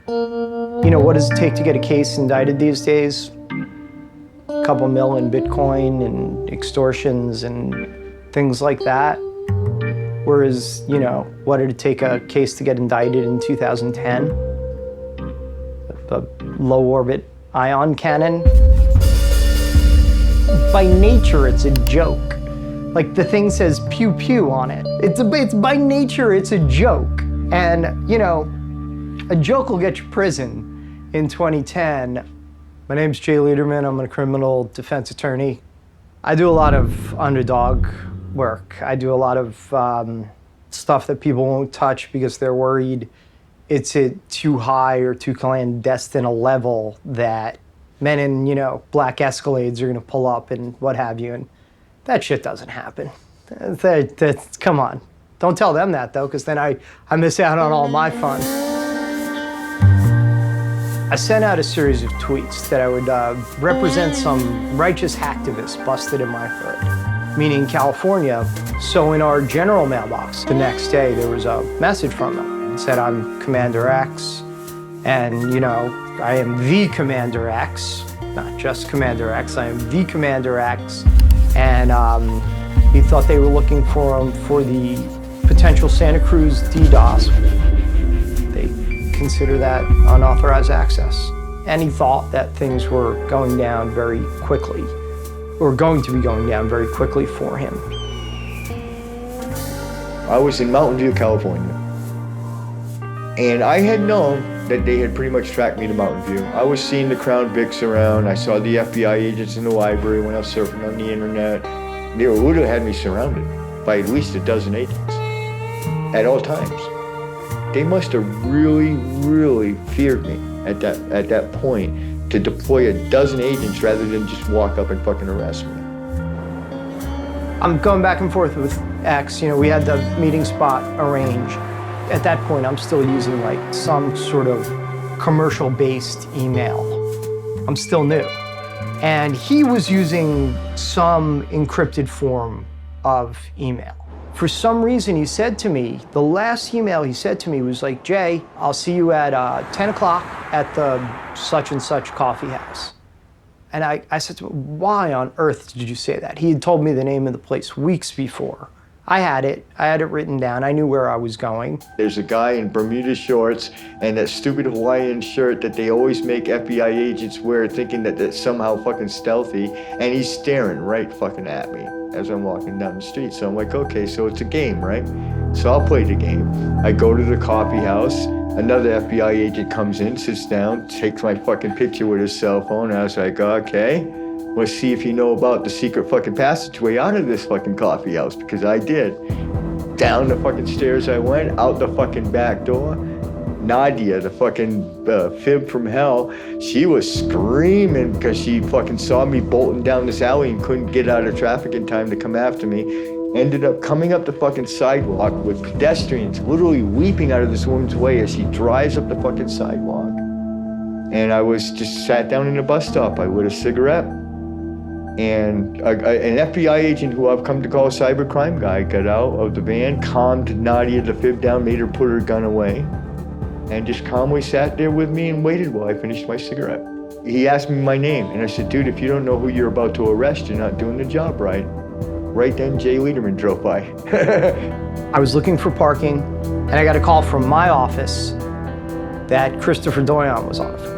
You know, what does it take to get a case indicted these days? A couple mil in Bitcoin and extortions and things like that. Whereas, you know, what did it take a case to get indicted in 2010? The low orbit ion cannon. By nature, it's a joke. Like the thing says pew pew on it. It's by nature, it's a joke. And, you know, a joke will get you prison in 2010. My name's Jay Lederman. I'm a criminal defense attorney. I do a lot of underdog work. I do a lot of stuff that people won't touch because they're worried it's at too high or too clandestine a level that men in, you know, black Escalades are gonna pull up and what have you, and that shit doesn't happen. That's come on. Don't tell them that though, because then I miss out on all my fun. I sent out a series of tweets that I would represent some righteous hacktivists busted in my hood. Meaning California. So in our general mailbox, the next day there was a message from them. It said, I'm Commander X, and you know, I am the Commander X, not just Commander X, I am the Commander X. And he thought they were looking for him for the potential Santa Cruz DDoS. They consider that unauthorized access. And he thought that things were going down very quickly. Or going to be going down very quickly for him. I was in Mountain View, California. And I had known that they had pretty much tracked me to Mountain View. I was seeing the Crown Vics around. I saw the FBI agents in the library when I was surfing on the internet. They would have had me surrounded by at least a dozen agents at all times. They must have really, really feared me at that point to deploy a dozen agents rather than just walk up and fucking arrest me. I'm going back and forth with X. You know, we had the meeting spot arranged. At that point, I'm still using like some sort of commercial-based email. I'm still new. And he was using some encrypted form of email. For some reason, he said to me, the last email he said to me was like, Jay, I'll see you at 10 o'clock at the such and such coffee house. And I said to him, why on earth did you say that? He had told me the name of the place weeks before. I had it written down. I knew where I was going. There's a guy in Bermuda shorts and that stupid Hawaiian shirt that they always make FBI agents wear thinking that that's somehow fucking stealthy, and he's staring right fucking at me as I'm walking down the street. So I'm like, okay, so it's a game, right? So I'll play the game. I go to the coffee house. Another FBI agent comes in, sits down, takes my fucking picture with his cell phone. I was like, okay, let's see if you know about the secret fucking passageway out of this fucking coffee house, because I did. Down the fucking stairs I went, out the fucking back door. Nadia, the fucking fib from hell, she was screaming because she fucking saw me bolting down this alley and couldn't get out of traffic in time to come after me. Ended up coming up the fucking sidewalk with pedestrians literally weeping out of this woman's way as she drives up the fucking sidewalk. And I was just sat down in a bus stop. I lit a cigarette. And an FBI agent who I've come to call a cybercrime guy got out of the van, calmed Nadia the fib down, made her put her gun away, and just calmly sat there with me and waited while I finished my cigarette. He asked me my name, and I said, dude, if you don't know who you're about to arrest, you're not doing the job right. Right then, Jay Lederman drove by. I was looking for parking, and I got a call from my office that Christopher Doyon was on the phone.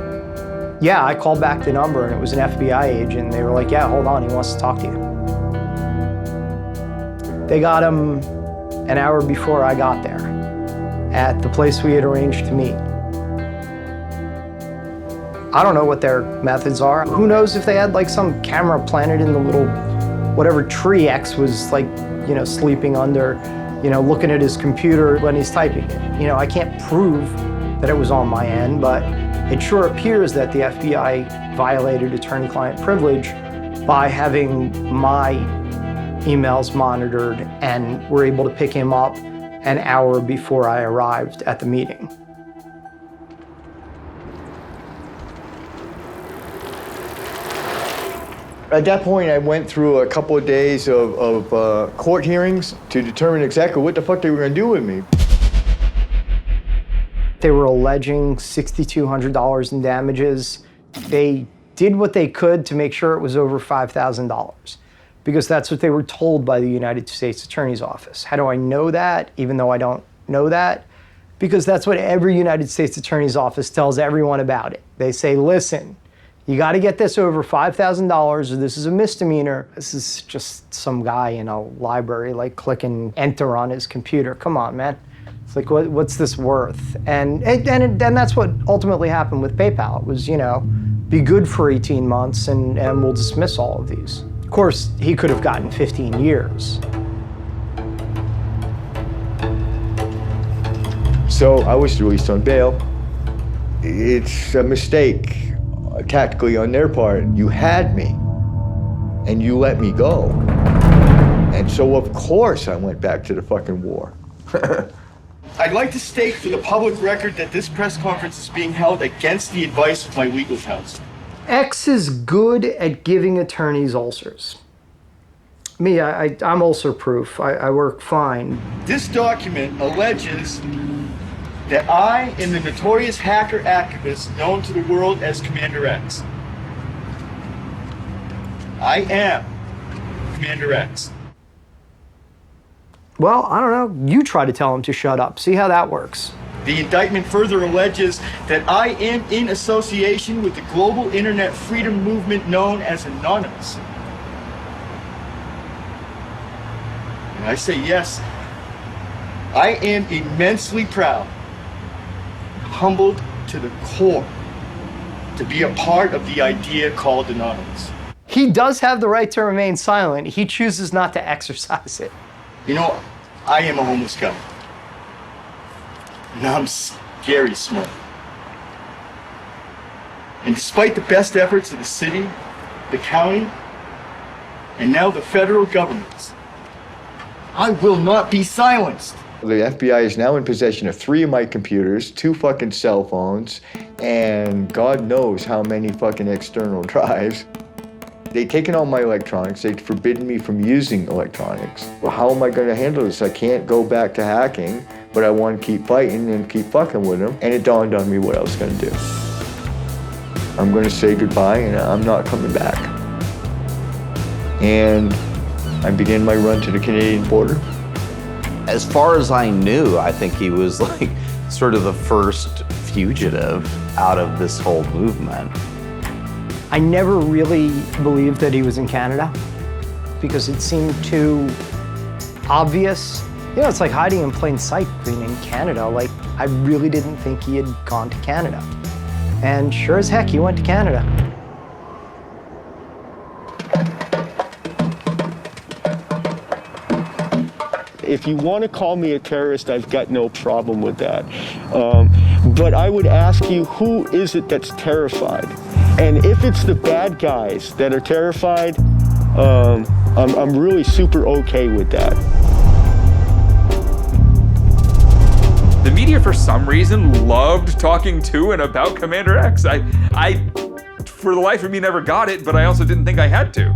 Yeah, I called back the number, and it was an FBI agent. And they were like, yeah, hold on, he wants to talk to you. They got him an hour before I got there at the place we had arranged to meet. I don't know what their methods are. Who knows if they had like some camera planted in the little, whatever tree X was like, you know, sleeping under, you know, looking at his computer when he's typing it. You know, I can't prove that it was on my end, but it sure appears that the FBI violated attorney-client privilege by having my emails monitored and were able to pick him up an hour before I arrived at the meeting. At that point, I went through a couple of days of court hearings to determine exactly what the fuck they were gonna do with me. They were alleging $6,200 in damages. They did what they could to make sure it was over $5,000 because that's what they were told by the United States Attorney's Office. How do I know that, even though I don't know that? Because that's what every United States Attorney's Office tells everyone about it. They say, listen, you got to get this over $5,000 or this is a misdemeanor. This is just some guy in a library like clicking enter on his computer. Come on, man. It's like, what's this worth? And that's what ultimately happened with PayPal. It was, you know, be good for 18 months and we'll dismiss all of these. Of course, he could have gotten 15 years. So I was released on bail. It's a mistake, tactically on their part. You had me and you let me go. And so of course I went back to the fucking war. I'd like to state for the public record that this press conference is being held against the advice of my legal counsel. X is good at giving attorneys ulcers. Me, I'm ulcer proof. I work fine. This document alleges that I am the notorious hacker activist known to the world as Commander X. I am Commander X. Well, I don't know. You try to tell him to shut up. See how that works. The indictment further alleges that I am in association with the global internet freedom movement known as Anonymous. And I say yes, I am immensely proud, humbled to the core, to be a part of the idea called Anonymous. He does have the right to remain silent. He chooses not to exercise it. You know, I am a homeless guy. And I'm scary smart. And despite the best efforts of the city, the county, and now the federal governments, I will not be silenced. The FBI is now in possession of 3 of my computers, 2 fucking cell phones, and God knows how many fucking external drives. They've taken all my electronics. They've forbidden me from using electronics. Well, how am I going to handle this? I can't go back to hacking, but I want to keep fighting and keep fucking with them. And it dawned on me what I was going to do. I'm going to say goodbye, and I'm not coming back. And I began my run to the Canadian border. As far as I knew, I think he was like sort of the first fugitive out of this whole movement. I never really believed that he was in Canada because it seemed too obvious. You know, it's like hiding in plain sight being in Canada. Like, I really didn't think he had gone to Canada. And sure as heck, he went to Canada. If you want to call me a terrorist, I've got no problem with that. But I would ask you, who is it that's terrified? And if it's the bad guys that are terrified, I'm really super okay with that. The media, for some reason, loved talking to and about Commander X. I, for the life of me, never got it, but I also didn't think I had to.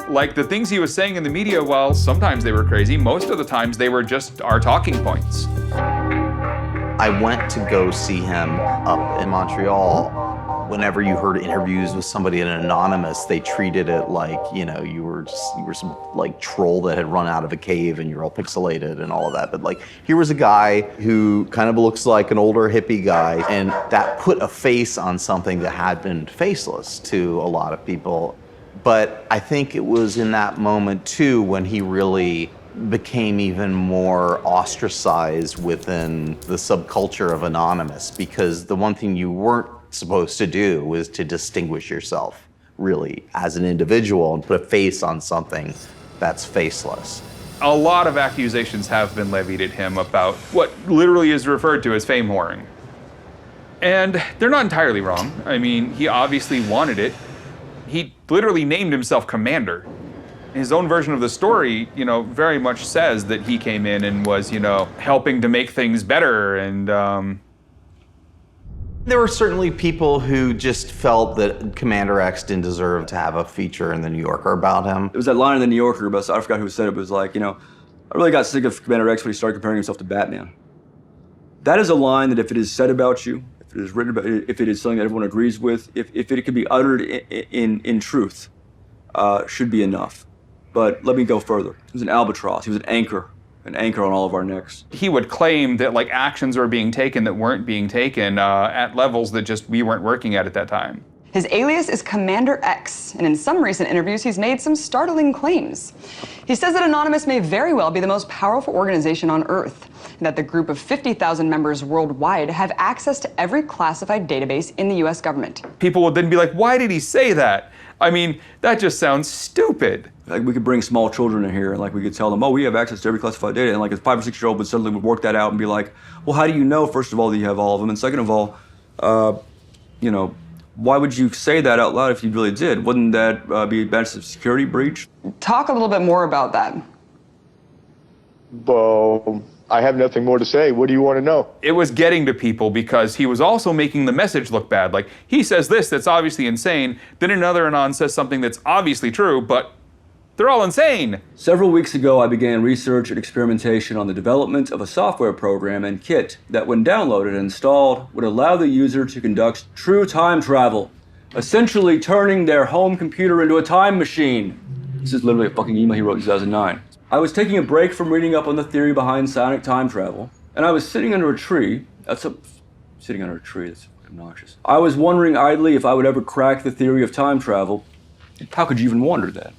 Like, the things he was saying in the media, while sometimes they were crazy, most of the times they were just our talking points. I went to go see him up in Montreal. Whenever you heard interviews with somebody anonymous, they treated it like, you know, you were some like troll that had run out of a cave and you're all pixelated and all of that. But like, here was a guy who kind of looks like an older hippie guy, and that put a face on something that had been faceless to a lot of people. But I think it was in that moment too when he really became even more ostracized within the subculture of anonymous, because the one thing you weren't supposed to do was to distinguish yourself really as an individual and put a face on something that's faceless. A lot of accusations have been levied at him about what literally is referred to as fame whoring. And they're not entirely wrong. I mean, he obviously wanted it. He literally named himself Commander. His own version of the story, you know, very much says that he came in and was, you know, helping to make things better and, There were certainly people who just felt that Commander X didn't deserve to have a feature in the New Yorker about him. It was that line in the New Yorker, but I forgot who said it, but it was like, you know, I really got sick of Commander X when he started comparing himself to Batman. That is a line that if it is said about you, if it is written about, if it is something that everyone agrees with, if it could be uttered in truth, should be enough. But let me go further. He was an albatross, he was an anchor on all of our necks. he would claim that like actions were being taken that weren't being taken at levels that just we weren't working at that time. His alias is Commander X, and in some recent interviews, he's made some startling claims. He says that Anonymous may very well be the most powerful organization on Earth, and that the group of 50,000 members worldwide have access to every classified database in the US government. People would then be like, why did he say that? I mean, that just sounds stupid. Like, we could bring small children in here and like we could tell them, oh, we have access to every classified data, and like a 5 or 6 year old would suddenly work that out and be like, well, how do you know, first of all, that you have all of them, and second of all, you know, why would you say that out loud if you really did? Wouldn't that be a massive security breach? Talk a little bit more about that. Well, I have nothing more to say. What do you want to know? It was getting to people because he was also making the message look bad. Like, he says this that's obviously insane, then another Anon says something that's obviously true, but they're all insane. Several weeks ago, I began research and experimentation on the development of a software program and kit that, when downloaded and installed, would allow the user to conduct true time travel, essentially turning their home computer into a time machine. This is literally a fucking email he wrote in 2009. I was taking a break from reading up on the theory behind sonic time travel, and I was sitting under a tree. Sitting under a tree, that's obnoxious. I was wondering idly if I would ever crack the theory of time travel. How could you even wonder that?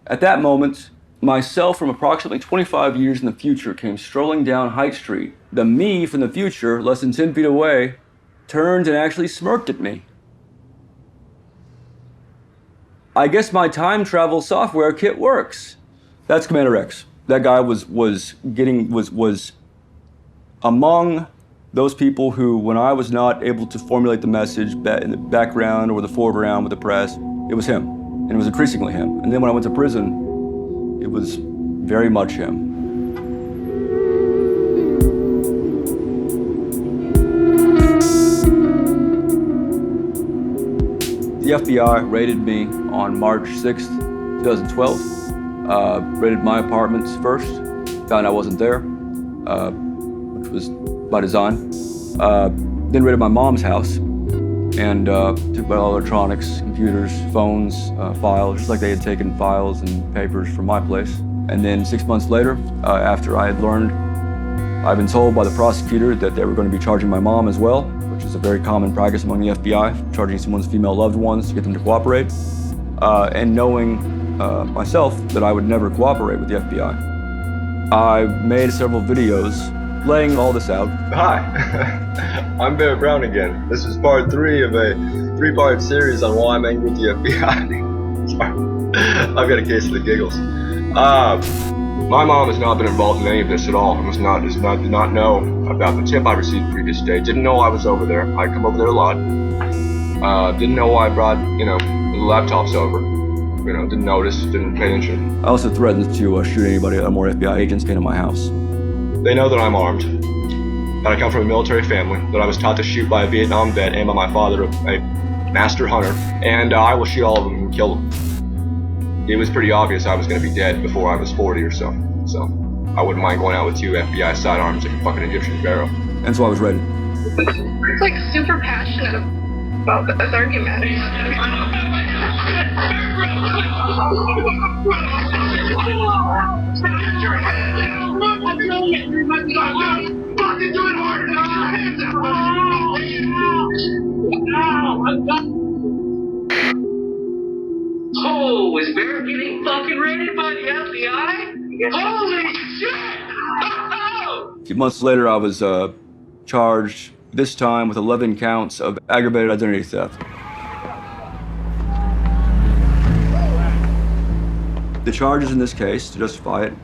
At that moment, myself from approximately 25 years in the future came strolling down High Street. The me from the future, less than 10 feet away, turned and actually smirked at me. I guess my time travel software kit works. That's Commander X. That guy was among those people who, when I was not able to formulate the message in the background or the foreground with the press, it was him. And it was increasingly him. And then when I went to prison, it was very much him. The FBI raided me on March 6th, 2012. Raided my apartments first, found I wasn't there, which was by design. Then raided my mom's house and took my electronics, computers, phones, files, just like they had taken files and papers from my place. And then 6 months later, after I had learned, I'd been told by the prosecutor that they were going to be charging my mom as well, which is a very common practice among the FBI, charging someone's female loved ones to get them to cooperate. And knowing myself that I would never cooperate with the FBI. I made several videos laying all this out. Hi, I'm Barrett Brown again. This is part 3 of a 3-part series on why I'm angry with the FBI. Sorry, I've got a case of the giggles. My mom has not been involved in any of this at all. Did not know about the tip I received the previous day. Didn't know I was over there. I come over there a lot. Didn't know why I brought, the laptops over. didn't notice, didn't pay attention. I also threatened to shoot anybody or more FBI agents came to my house. They know that I'm armed, that I come from a military family, that I was taught to shoot by a Vietnam vet and by my father, a master hunter, and I will shoot all of them and kill them. It was pretty obvious I was going to be dead before I was 40 or so. So I wouldn't mind going out with 2 FBI sidearms like a fucking Egyptian pharaoh. And so I was ready. It's like super passionate about this argument. Oh, is Barrett getting fucking raided by the FBI? Holy shit! A few months later, I was charged, this time with 11 counts of aggravated identity theft. The charges in this case, to justify it,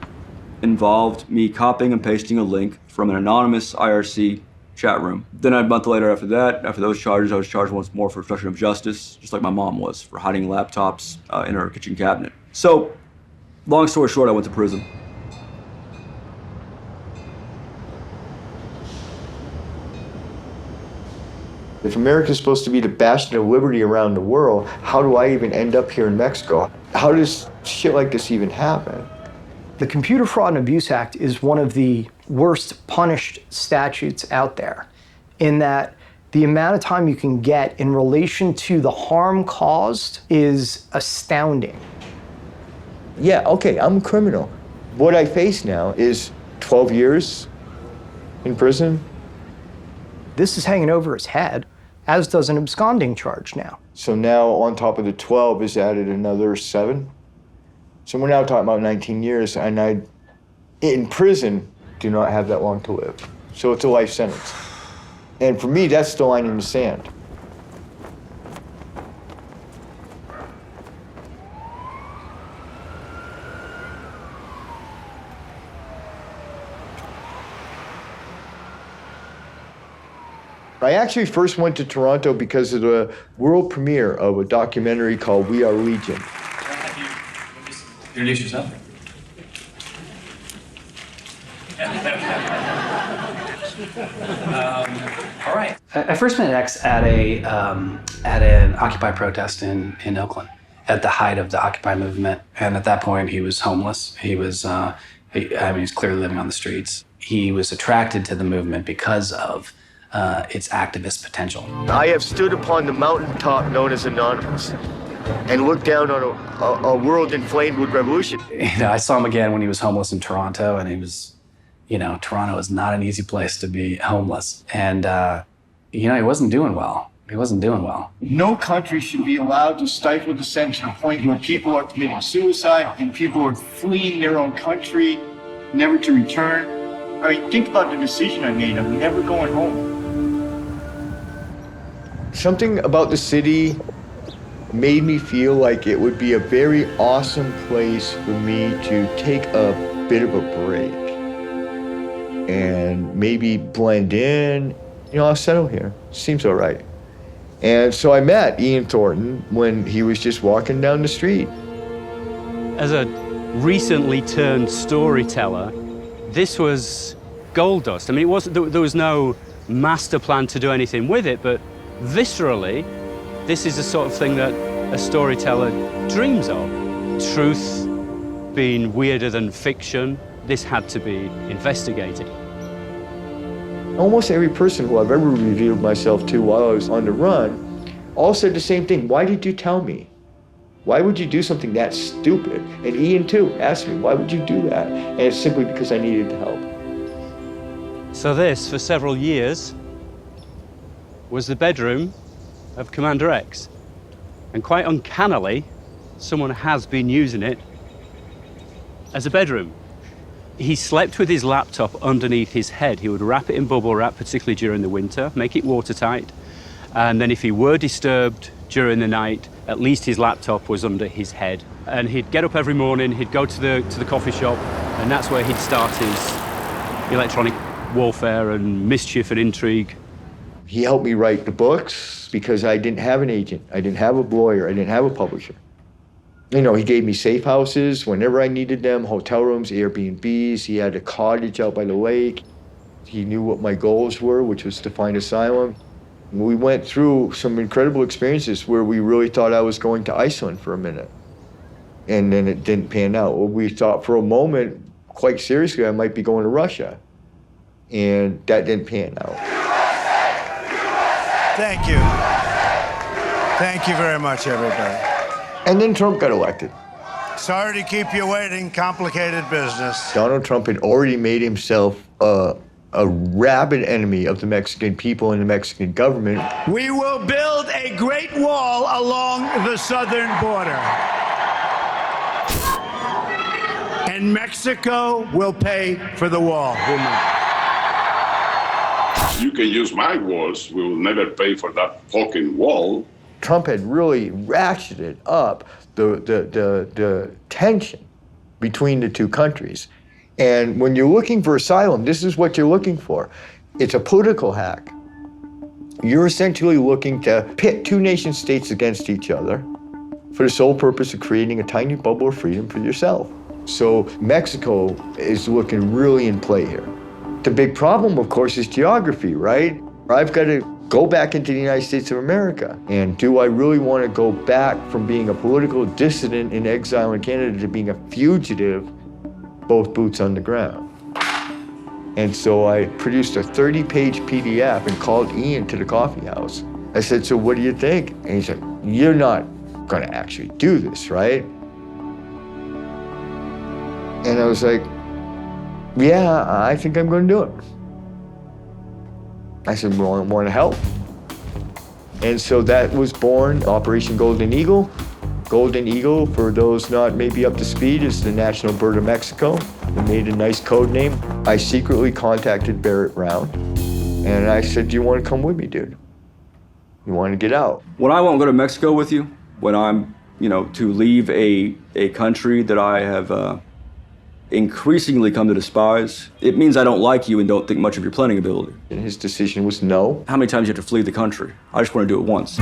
involved me copying and pasting a link from an anonymous IRC chat room. Then a month later after that, after those charges, I was charged once more for obstruction of justice, just like my mom was, for hiding laptops in her kitchen cabinet. So, long story short, I went to prison. If America is supposed to be the bastion of liberty around the world, how do I even end up here in Mexico? How does shit like this even happen? The Computer Fraud and Abuse Act is one of the worst punished statutes out there, in that the amount of time you can get in relation to the harm caused is astounding. Yeah, okay, I'm a criminal. What I face now is 12 years in prison. This is hanging over his head, as does an absconding charge now. So now on top of the 12 is added another 7. So we're now talking about 19 years, and I, in prison, do not have that long to live. So it's a life sentence. And for me, that's the line in the sand. I actually first went to Toronto because of the world premiere of a documentary called We Are Legion. Introduce yourself. All right. I first met X at an Occupy protest in Oakland at the height of the Occupy movement, and at that point he was homeless. He was he's clearly living on the streets. He was attracted to the movement because of its activist potential. I have stood upon the mountaintop known as Anonymous and looked down on a world inflamed with revolution. I saw him again when he was homeless in Toronto, and he was, Toronto is not an easy place to be homeless. And, he wasn't doing well. He wasn't doing well. No country should be allowed to stifle dissent to the point where people are committing suicide and people are fleeing their own country, never to return. I mean, think about the decision I made. I'm never going home. Something about the city made me feel like it would be a very awesome place for me to take a bit of a break and maybe blend in. I'll settle here. Seems all right. And so I met Ian Thornton when he was just walking down the street. As a recently turned storyteller, this was gold dust. I mean, there was no master plan to do anything with it, but viscerally, this is the sort of thing that a storyteller dreams of. Truth being weirder than fiction, this had to be investigated. Almost every person who I've ever revealed myself to while I was on the run all said the same thing. Why did you tell me? Why would you do something that stupid? And Ian, too, asked me, why would you do that? And it's simply because I needed the help. So this, for several years, was the bedroom of Commander X. And quite uncannily, someone has been using it as a bedroom. He slept with his laptop underneath his head. He would wrap it in bubble wrap, particularly during the winter, make it watertight. And then if he were disturbed during the night, at least his laptop was under his head. And he'd get up every morning, he'd go to the coffee shop, and that's where he'd start his electronic warfare and mischief and intrigue. He helped me write the books because I didn't have an agent. I didn't have a lawyer. I didn't have a publisher. You know, he gave me safe houses whenever I needed them, hotel rooms, Airbnbs. He had a cottage out by the lake. He knew what my goals were, which was to find asylum. We went through some incredible experiences where we really thought I was going to Iceland for a minute. And then it didn't pan out. We thought for a moment, quite seriously, I might be going to Russia. And that didn't pan out. Thank you. Thank you very much, everybody. And then Trump got elected. Sorry to keep you waiting, complicated business. Donald Trump had already made himself a rabid enemy of the Mexican people and the Mexican government. We will build a great wall along the southern border. And Mexico will pay for the wall. You can use my walls. We will never pay for that fucking wall. Trump had really ratcheted up the tension between the two countries. And when you're looking for asylum, this is what you're looking for. It's a political hack. You're essentially looking to pit two nation states against each other for the sole purpose of creating a tiny bubble of freedom for yourself. So Mexico is looking really in play here. The big problem, of course, is geography, right? I've got to go back into the United States of America. And do I really want to go back from being a political dissident in exile in Canada to being a fugitive, both boots on the ground? And so I produced a 30-page PDF and called Ian to the coffee house. I said, so what do you think? And he said, you're not going to actually do this, right? And I was like, yeah, I think I'm going to do it. I said, well, I want to help. And so that was born Operation Golden Eagle. Golden Eagle, for those not maybe up to speed, is the national bird of Mexico. They made a nice code name. I secretly contacted Barrett Round, and I said, do you want to come with me, dude? You want to get out? When I won't go to Mexico with you, when I'm, to leave a country that I have increasingly come to despise, it means I don't like you and don't think much of your planning ability. And his decision was no. How many times do you have to flee the country? I just want to do it once.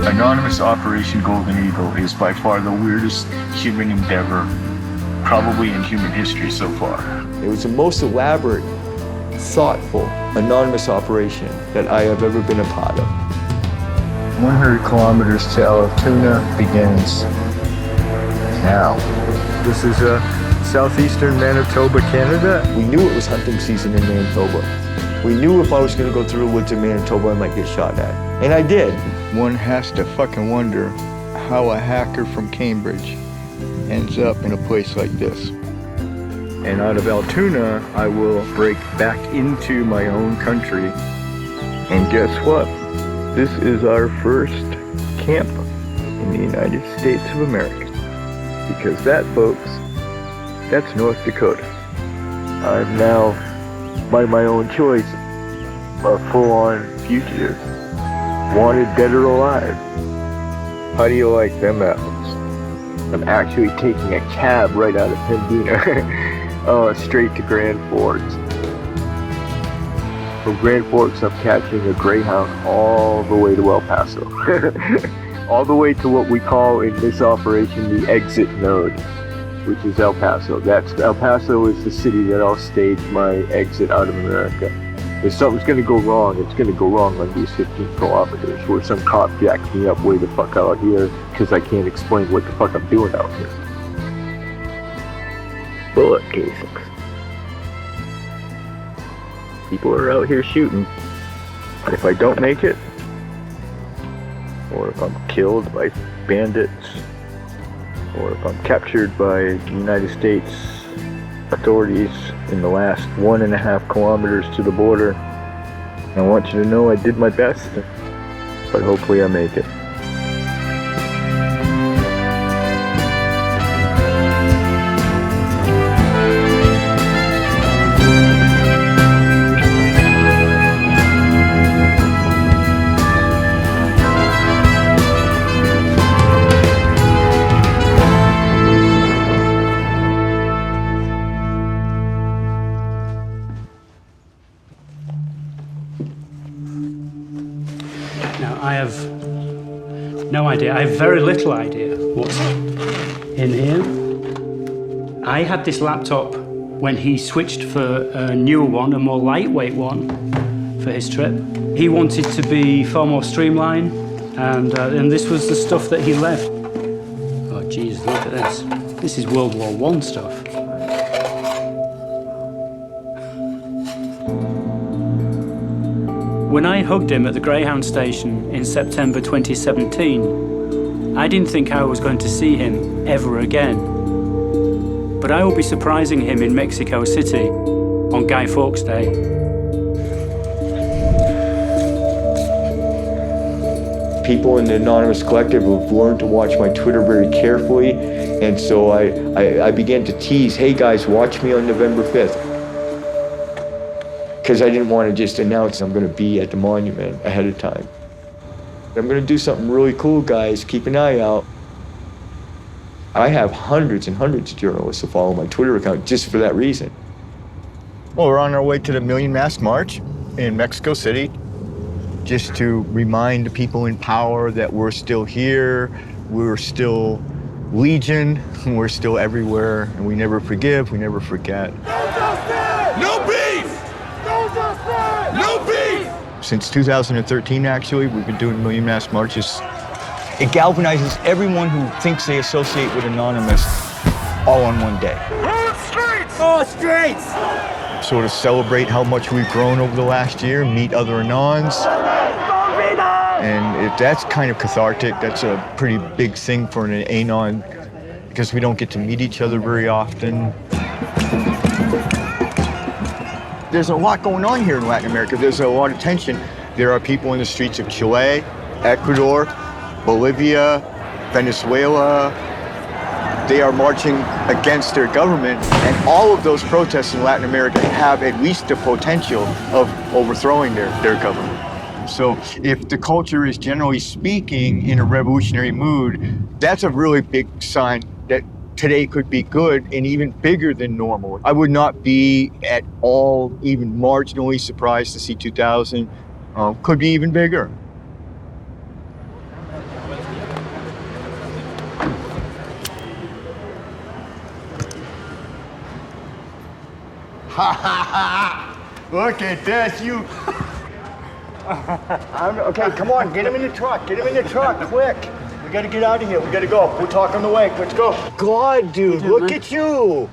Anonymous Operation Golden Eagle is by far the weirdest human endeavor, probably in human history so far. It was the most elaborate, thoughtful, anonymous operation that I have ever been a part of. 100 kilometers to Altoona begins now. This is southeastern Manitoba, Canada. We knew it was hunting season in Manitoba. We knew if I was going to go through the woods in Manitoba, I might get shot at. And I did. One has to fucking wonder how a hacker from Cambridge ends up in a place like this. And out of Altoona, I will break back into my own country. And guess what? This is our first camp in the United States of America. Because that, folks, that's North Dakota. I'm now, by my own choice, a full-on fugitive. Wanted dead or alive. How do you like them apples? I'm actually taking a cab right out of Pembina, straight to Grand Forks. From Grand Forks, I'm catching a Greyhound all the way to El Paso. All the way to what we call in this operation the exit node, which is El Paso. El Paso is the city that I'll stage my exit out of America. If something's gonna go wrong, it's gonna go wrong on these 15 kilometers, where some cop jacked me up way the fuck out here because I can't explain what the fuck I'm doing out here. Bullet casings. People are out here shooting. But if I don't make it, or if I'm killed by bandits, or if I'm captured by the United States authorities in the last 1.5 kilometers to the border, I want you to know I did my best, but hopefully I make it. I have no idea. I have very little idea what's in here. I had this laptop when he switched for a newer one, a more lightweight one for his trip. He wanted to be far more streamlined, and this was the stuff that he left. Oh, geez, look at this. This is World War I stuff. When I hugged him at the Greyhound station in September 2017, I didn't think I was going to see him ever again. But I will be surprising him in Mexico City on Guy Fawkes Day. People in the Anonymous Collective have learned to watch my Twitter very carefully, and so I began to tease, hey guys, watch me on November 5th. Because I didn't want to just announce I'm going to be at the monument ahead of time. I'm going to do something really cool, guys. Keep an eye out. I have hundreds and hundreds of journalists who follow my Twitter account just for that reason. Well, we're on our way to the Million Mask March in Mexico City, just to remind the people in power that we're still here, we're still Legion, we're still everywhere, and we never forgive, we never forget. No beef! No beef! Since 2013, actually, we've been doing Million Mask Marches. It galvanizes everyone who thinks they associate with Anonymous all on one day. Streets! Oh, streets! Sort of celebrate how much we've grown over the last year, meet other Anons. And if that's kind of cathartic, that's a pretty big thing for an Anon, because we don't get to meet each other very often. There's a lot going on here in Latin America. There's a lot of tension. There are people in the streets of Chile, Ecuador, Bolivia, Venezuela. They are marching against their government, and all of those protests in Latin America have at least the potential of overthrowing their government. So if the culture is generally speaking in a revolutionary mood, that's a really big sign that today could be good and even bigger than normal. I would not be at all even marginally surprised to see 2000 could be even bigger. Ha ha ha! Look at this, you. Okay, come on, get him in the truck. Get him in the truck, quick. We gotta get out of here. We gotta go. We'll talk on the way. Let's go. God, dude, look at you.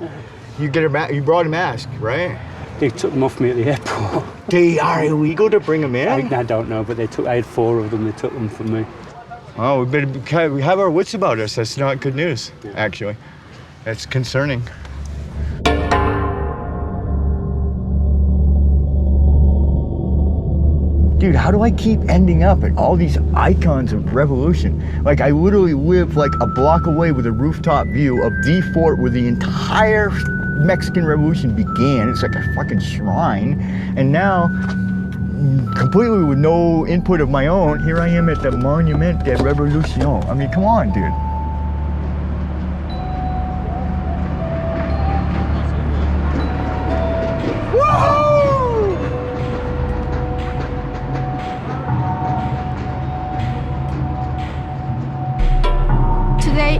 You brought a mask, right? They took them off me at the airport. They are illegal to bring them in? I don't know, but I had 4 of them. They took them from me. Oh, we have our wits about us. That's not good news, actually. That's concerning. Dude, how do I keep ending up at all these icons of revolution? Like, I literally live like a block away with a rooftop view of the fort where the entire Mexican Revolution began. It's like a fucking shrine. And now, completely with no input of my own, here I am at the Monumento Revolución. I mean, come on, dude.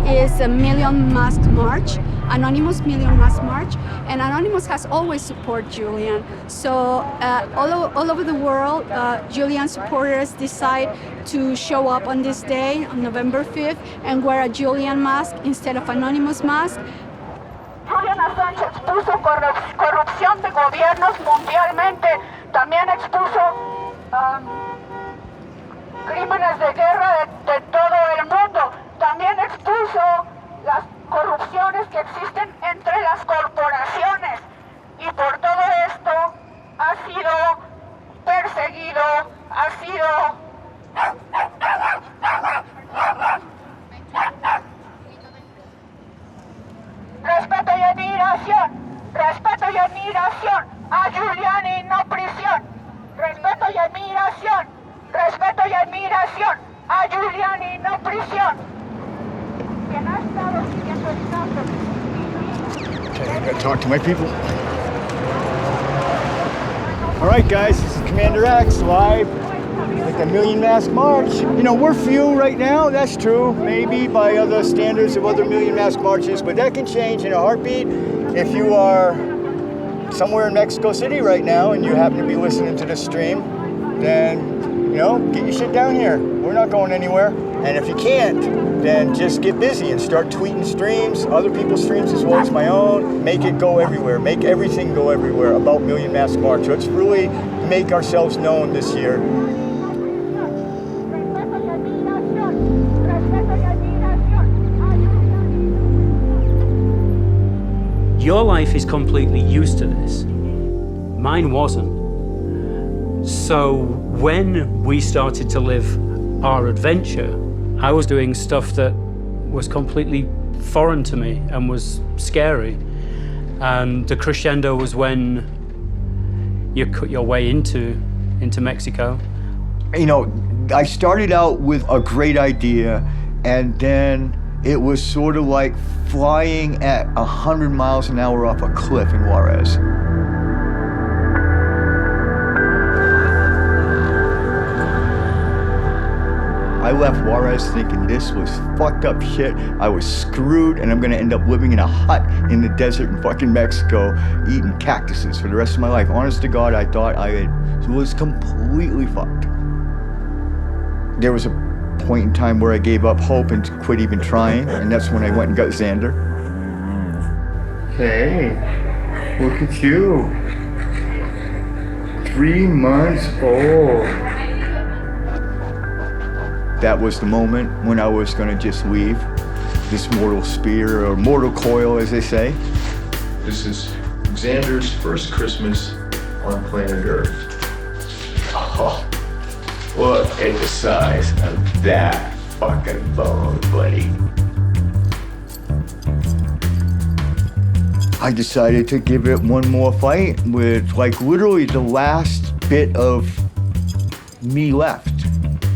Is a Million Mask March, Anonymous Million Mask March, and Anonymous has always supported Julian. So all over the world, Julian supporters decide to show up on this day, on November 5th, and wear a Julian mask instead of Anonymous mask. Julian Assange expuso corrupción de gobiernos mundialmente, también expuso crímenes de guerra de todo el mundo. También expuso las corrupciones que existen entre las corporaciones y por todo esto ha sido perseguido, ha sido respeto y admiración a Julian y no prisión. Respeto y admiración a Julian y no prisión. Okay, I gotta talk to my people. All right, guys, this is Commander X live Like the Million Mask March. You know, we're few right now, that's true, maybe by other standards of other Million Mask Marches, but that can change in a heartbeat. If you are somewhere in Mexico City right now and you happen to be listening to this stream, then, you know, get your shit down here. We're not going anywhere. And if you can't, then just get busy and start tweeting streams, other people's streams as well as my own. Make it go everywhere. Make everything go everywhere about Million Mask March. Let's really make ourselves known this year. Your life is completely used to this. Mine wasn't. So when we started to live our adventure, I was doing stuff that was completely foreign to me and was scary. And the crescendo was when you cut your way into Mexico. You know, I started out with a great idea, and then it was sort of like flying at 100 miles an hour off a cliff in Juarez. I left Juarez thinking this was fucked up shit. I was screwed, and I'm gonna end up living in a hut in the desert in fucking Mexico, eating cactuses for the rest of my life. Honest to God, I thought I was completely fucked. There was a point in time where I gave up hope and quit even trying, and that's when I went and got Xander. Hey, look at you. 3 months old. That was the moment when I was gonna just leave this mortal spear, or mortal coil, as they say. This is Xander's first Christmas on planet Earth. Oh, look at the size of that fucking bone, buddy. I decided to give it one more fight with, like, literally the last bit of me left.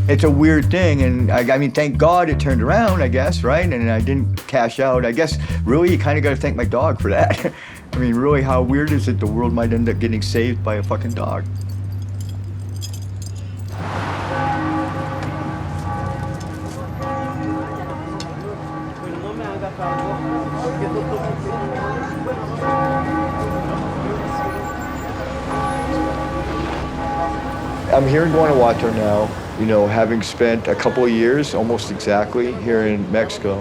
It's a weird thing, and I mean, thank God it turned around, I guess, right? And I didn't cash out. I guess, really, you kind of got to thank my dog for that. I mean, really, how weird is it the world might end up getting saved by a fucking dog? I'm here in Guanajuato now, you know, having spent a couple of years, almost exactly, here in Mexico.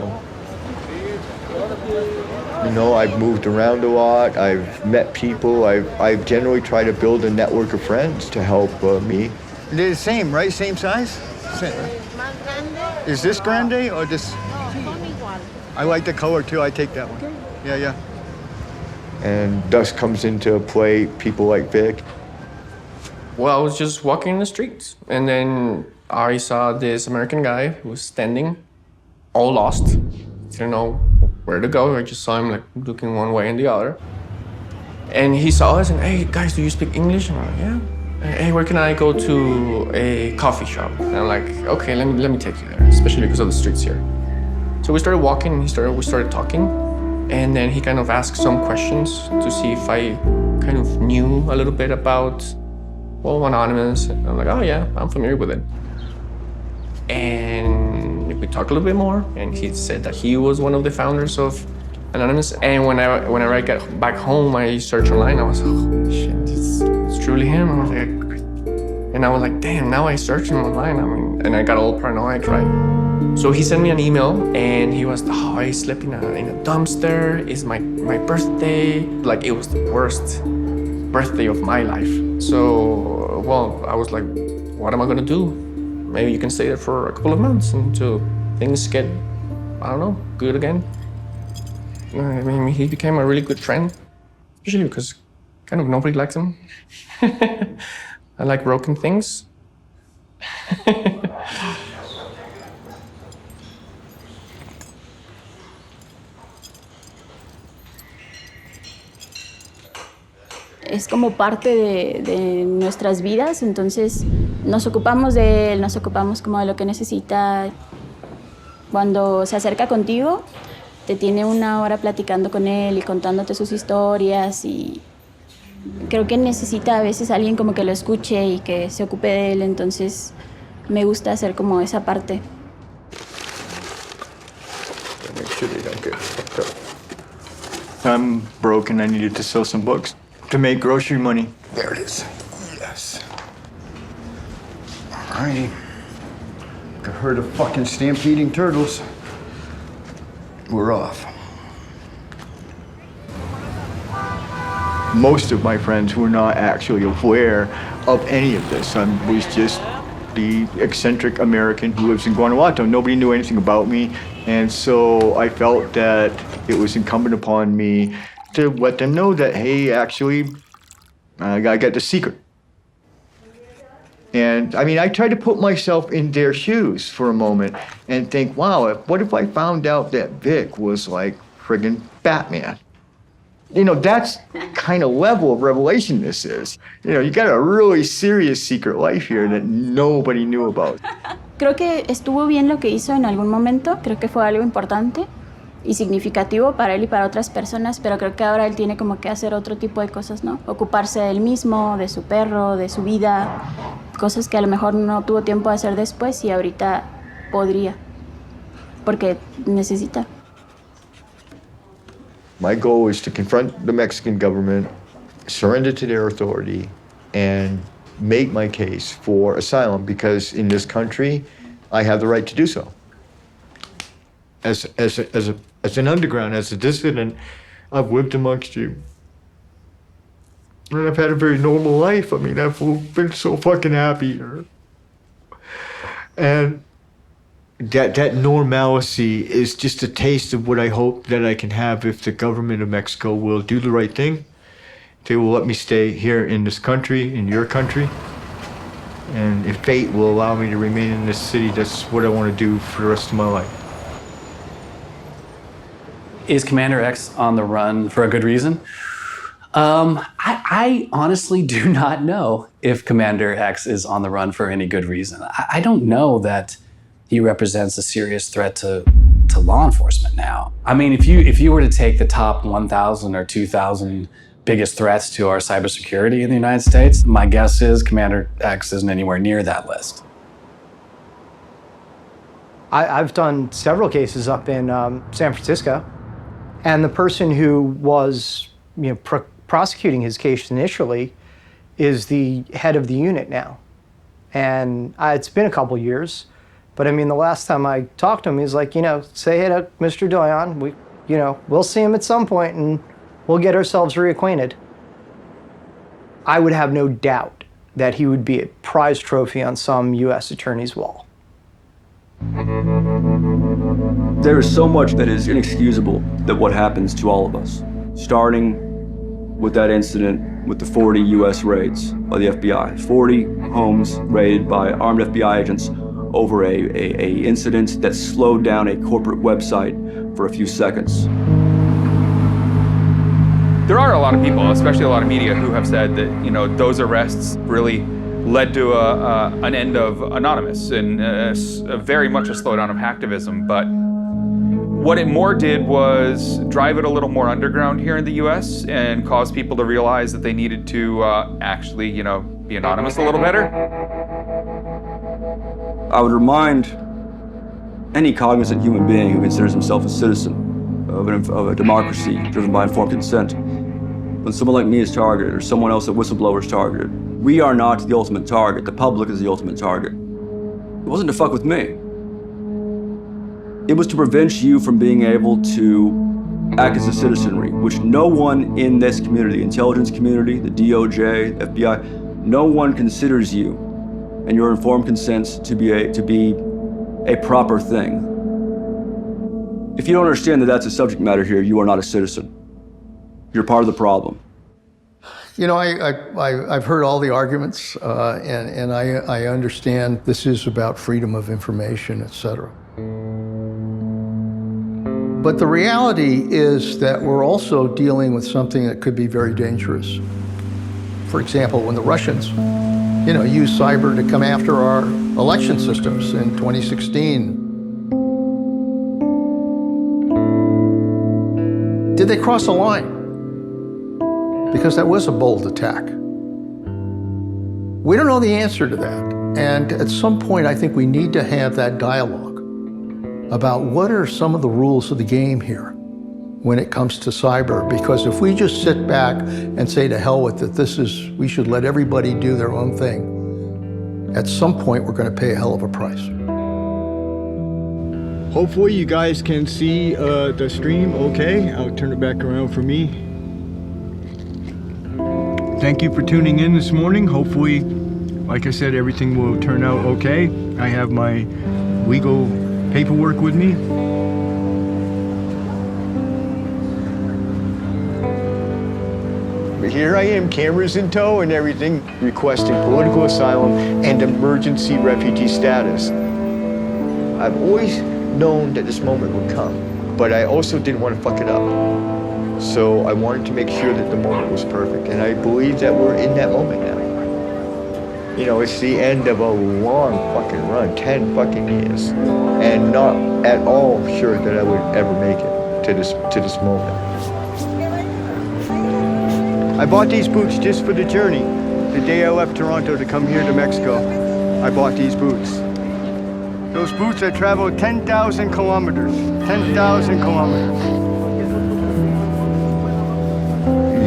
You know, I've moved around a lot, I've met people, I've generally tried to build a network of friends to help me. They're the same, right? Same size? Same. Is this grande or this? I like the color too, I take that one. Yeah, yeah. And thus comes into play people like Vic. Well, I was just walking in the streets, and then I saw this American guy who was standing, all lost. Didn't know where to go. I just saw him like looking one way and the other. And he saw us and, hey guys, do you speak English? And I'm like, yeah. Hey, where can I go to a coffee shop? And I'm like, okay, let me take you there, especially because of the streets here. So we started walking, and we started talking, and then he kind of asked some questions to see if I kind of knew a little bit about, well, Anonymous. And I'm like, oh yeah, I'm familiar with it. And we talked a little bit more, and he said that he was one of the founders of Anonymous. And whenever I got back home, I searched online. I was, oh shit, it's truly him. And I was like, damn, now I search him online. I mean, and I got all paranoid, right? So he sent me an email, and he was, oh, I slept in a dumpster. It's my birthday. Like, it was the worst birthday of my life. So, well, I was like, what am I gonna do? Maybe you can stay there for a couple of months until things get, I don't know, good again. I mean, he became a really good friend, especially because kind of nobody likes him. I like broken things. Es como parte de nuestras vidas, entonces nos ocupamos de él, nos ocupamos como de lo que necesita. Cuando se acerca contigo, te tiene una hora platicando con él y contándote sus historias y creo que necesita a veces alguien como que lo escuche y que se ocupe de él, entonces me gusta hacer como esa parte. Make sure they don't get fucked up. I'm broke and I needed to sell some books to make grocery money. There it is. Yes. Alrighty. A herd of fucking stampeding turtles. We're off. Most of my friends were not actually aware of any of this. I was just the eccentric American who lives in Guanajuato. Nobody knew anything about me, and so I felt that it was incumbent upon me to let them know that, hey, actually, I got the secret. And I mean, I tried to put myself in their shoes for a moment and think, wow, what if I found out that Vic was like friggin' Batman? You know, that's the kind of level of revelation this is. You know, you got a really serious secret life here that nobody knew about. Creo que estuvo bien lo que hizo en algún momento, creo que fue algo importante y significativo para él y para otras personas, pero creo que ahora él tiene como que hacer otro tipo de cosas, ¿no? Ocuparse de él mismo, de su perro, de su vida, cosas que a lo mejor no tuvo tiempo de hacer después y ahorita podría, porque necesita. My goal is to confront the Mexican government, surrender to their authority, and make my case for asylum, because in this country, I have the right to do so. As an underground, as a dissident, I've lived amongst you. And I've had a very normal life. I mean, I've been so fucking happy here. And that normalcy is just a taste of what I hope that I can have if the government of Mexico will do the right thing. They will let me stay here in this country, in your country. And if fate will allow me to remain in this city, that's what I want to do for the rest of my life. Is Commander X on the run for a good reason? I honestly do not know if Commander X is on the run for any good reason. I don't know that he represents a serious threat to law enforcement now. I mean, if you were to take the top 1,000 or 2,000 biggest threats to our cybersecurity in the United States, my guess is Commander X isn't anywhere near that list. I've done several cases up in San Francisco, and the person who was, prosecuting his case initially is the head of the unit now. And it's been a couple years, but I mean, the last time I talked to him, he's like, say hey to Mr. Doyon, we'll see him at some point and we'll get ourselves reacquainted. I would have no doubt that he would be a prize trophy on some U.S. attorney's wall. There is so much that is inexcusable that what happens to all of us, starting with that incident with the 40 U.S. raids by the FBI. 40 homes raided by armed FBI agents over a incident that slowed down a corporate website for a few seconds. There are a lot of people, especially a lot of media, who have said that those arrests really led to an end of Anonymous and very much a slowdown of hacktivism. But what it more did was drive it a little more underground here in the US and cause people to realize that they needed to actually, be anonymous a little better. I would remind any cognizant human being who considers himself a citizen of a democracy driven by informed consent, when someone like me is targeted or someone else, a whistleblower, is targeted, we are not the ultimate target. The public is the ultimate target. It wasn't to fuck with me. It was to prevent you from being able to act as a citizenry, which no one in this community, the intelligence community, the DOJ, the FBI, no one considers you and your informed consent to be a proper thing. If you don't understand that that's a subject matter here, you are not a citizen. You're part of the problem. I've heard all the arguments, and I understand this is about freedom of information, et cetera. But the reality is that we're also dealing with something that could be very dangerous. For example, when the Russians, used cyber to come after our election systems in 2016, did they cross a line? because that was a bold attack. We don't know the answer to that. And at some point, I think we need to have that dialogue about what are some of the rules of the game here when it comes to cyber. Because if we just sit back and say to hell with it, we should let everybody do their own thing, at some point we're going to pay a hell of a price. Hopefully you guys can see the stream okay. I'll turn it back around for me. Thank you for tuning in this morning. Hopefully, like I said, everything will turn out okay. I have my legal paperwork with me. But here I am, cameras in tow and everything, requesting political asylum and emergency refugee status. I've always known that this moment would come, but I also didn't want to fuck it up. So I wanted to make sure that the moment was perfect, and I believe that we're in that moment now. You know, it's the end of a long fucking run, 10 fucking years, and not at all sure that I would ever make it to this moment. I bought these boots just for the journey. The day I left Toronto to come here to Mexico, I bought these boots. Those boots I traveled 10,000 kilometers. 10,000 kilometers.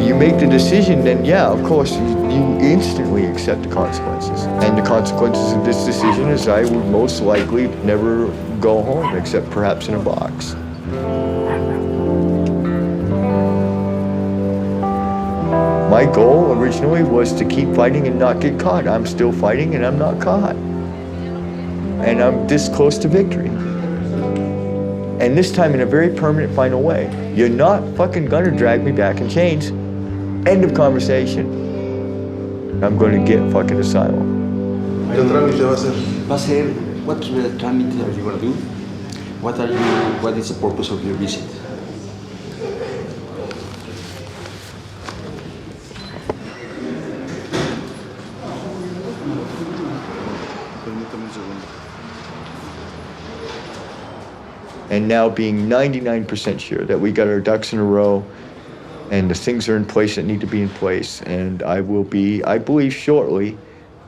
You make the decision, then yeah, of course, you instantly accept the consequences. And the consequences of this decision is I would most likely never go home, except perhaps in a box. My goal originally was to keep fighting and not get caught. I'm still fighting and I'm not caught. And I'm this close to victory. And this time in a very permanent, final way. You're not fucking gonna drag me back in chains. End of conversation. I'm gonna get fucking asylum. ¿Qué trámite va a ser? Va a ser, what trámite are you gonna do? What is the purpose of your visit? And now being 99% sure that we got our ducks in a row and the things are in place that need to be in place. And I will be, I believe shortly,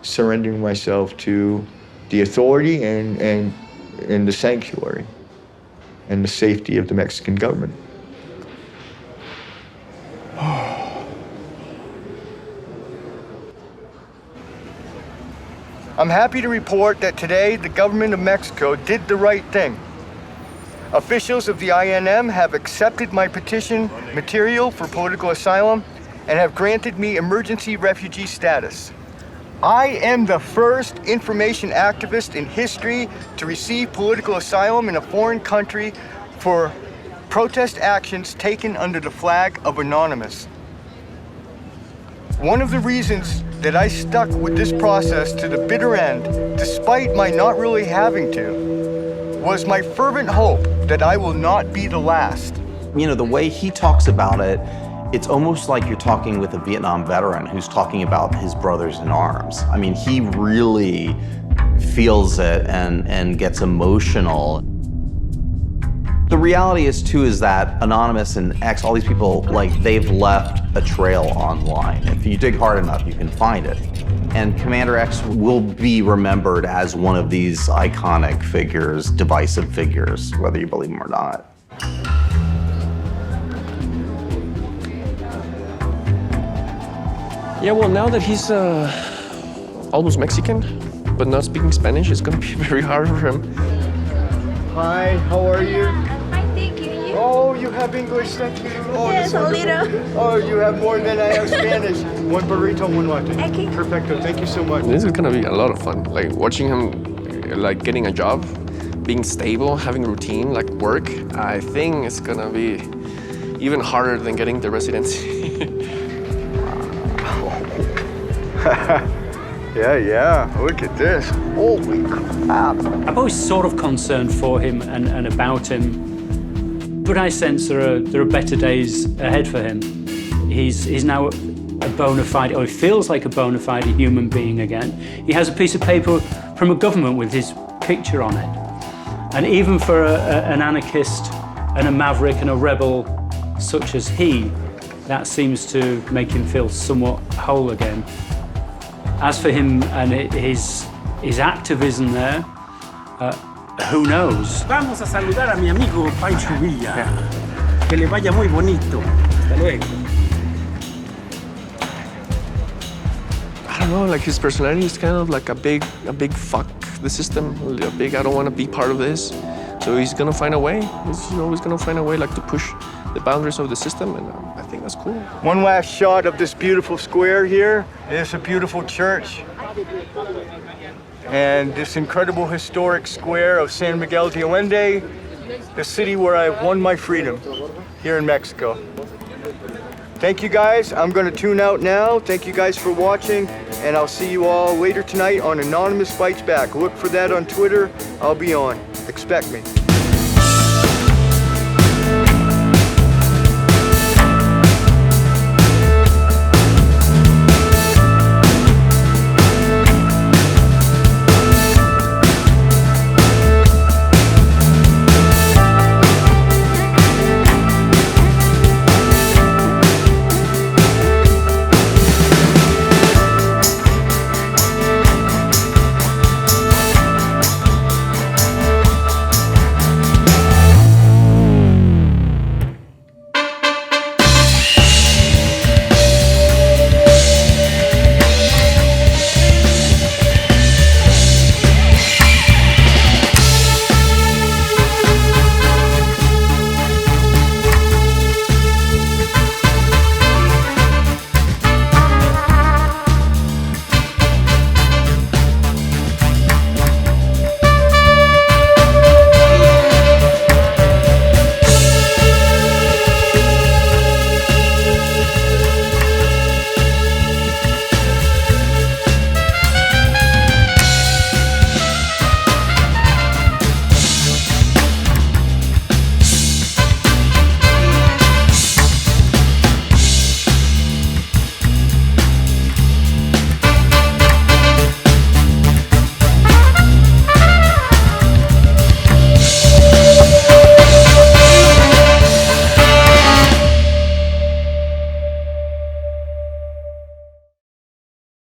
surrendering myself to the authority and the sanctuary and the safety of the Mexican government. I'm happy to report that today the government of Mexico did the right thing. Officials of the INM have accepted my petition material for political asylum and have granted me emergency refugee status. I am the first information activist in history to receive political asylum in a foreign country for protest actions taken under the flag of Anonymous. One of the reasons that I stuck with this process to the bitter end, despite my not really having to, was my fervent hope that I will not be the last. You know, the way he talks about it, it's almost like you're talking with a Vietnam veteran who's talking about his brothers in arms. I mean, he really feels it and gets emotional. The reality is, too, is that Anonymous and X, all these people, like, they've left a trail online. If you dig hard enough, you can find it. And Commander X will be remembered as one of these iconic figures, divisive figures, whether you believe him or not. Yeah, well, now that he's almost Mexican, but not speaking Spanish, it's gonna be very hard for him. Hi, how are you? I'm fine, thank you. You? Oh, you have English, thank you. Oh, yes, a little. Oh, you have more than I have Spanish. One burrito, one latte. Okay. Perfecto, thank you so much. This is gonna be a lot of fun. Like watching him, like getting a job, being stable, having routine, like work. I think it's gonna be even harder than getting the residency. Yeah, look at this. Holy crap. I'm always sort of concerned for him and about him, but I sense there are better days ahead for him. He's now a bona fide, or he feels like a bona fide human being again. He has a piece of paper from a government with his picture on it. And even for an anarchist and a maverick and a rebel such as he, That seems to make him feel somewhat whole again. As for him and his activism there, who knows? Vamos a saludar a mi amigo Pancho Villa. Que le vaya muy bonito. Hasta luego. I don't know, like his personality is kind of like a big fuck the system, a big I don't want to be part of this. So he's gonna find a way. He's always gonna find a way like to push the boundaries of the system, and I think that's cool. One last shot of this beautiful square here. It's a beautiful church. And this incredible historic square of San Miguel de Allende, the city where I won my freedom here in Mexico. Thank you guys. I'm gonna tune out now. Thank you guys for watching, and I'll see you all later tonight on Anonymous Fights Back. Look for that on Twitter. I'll be on. Expect me.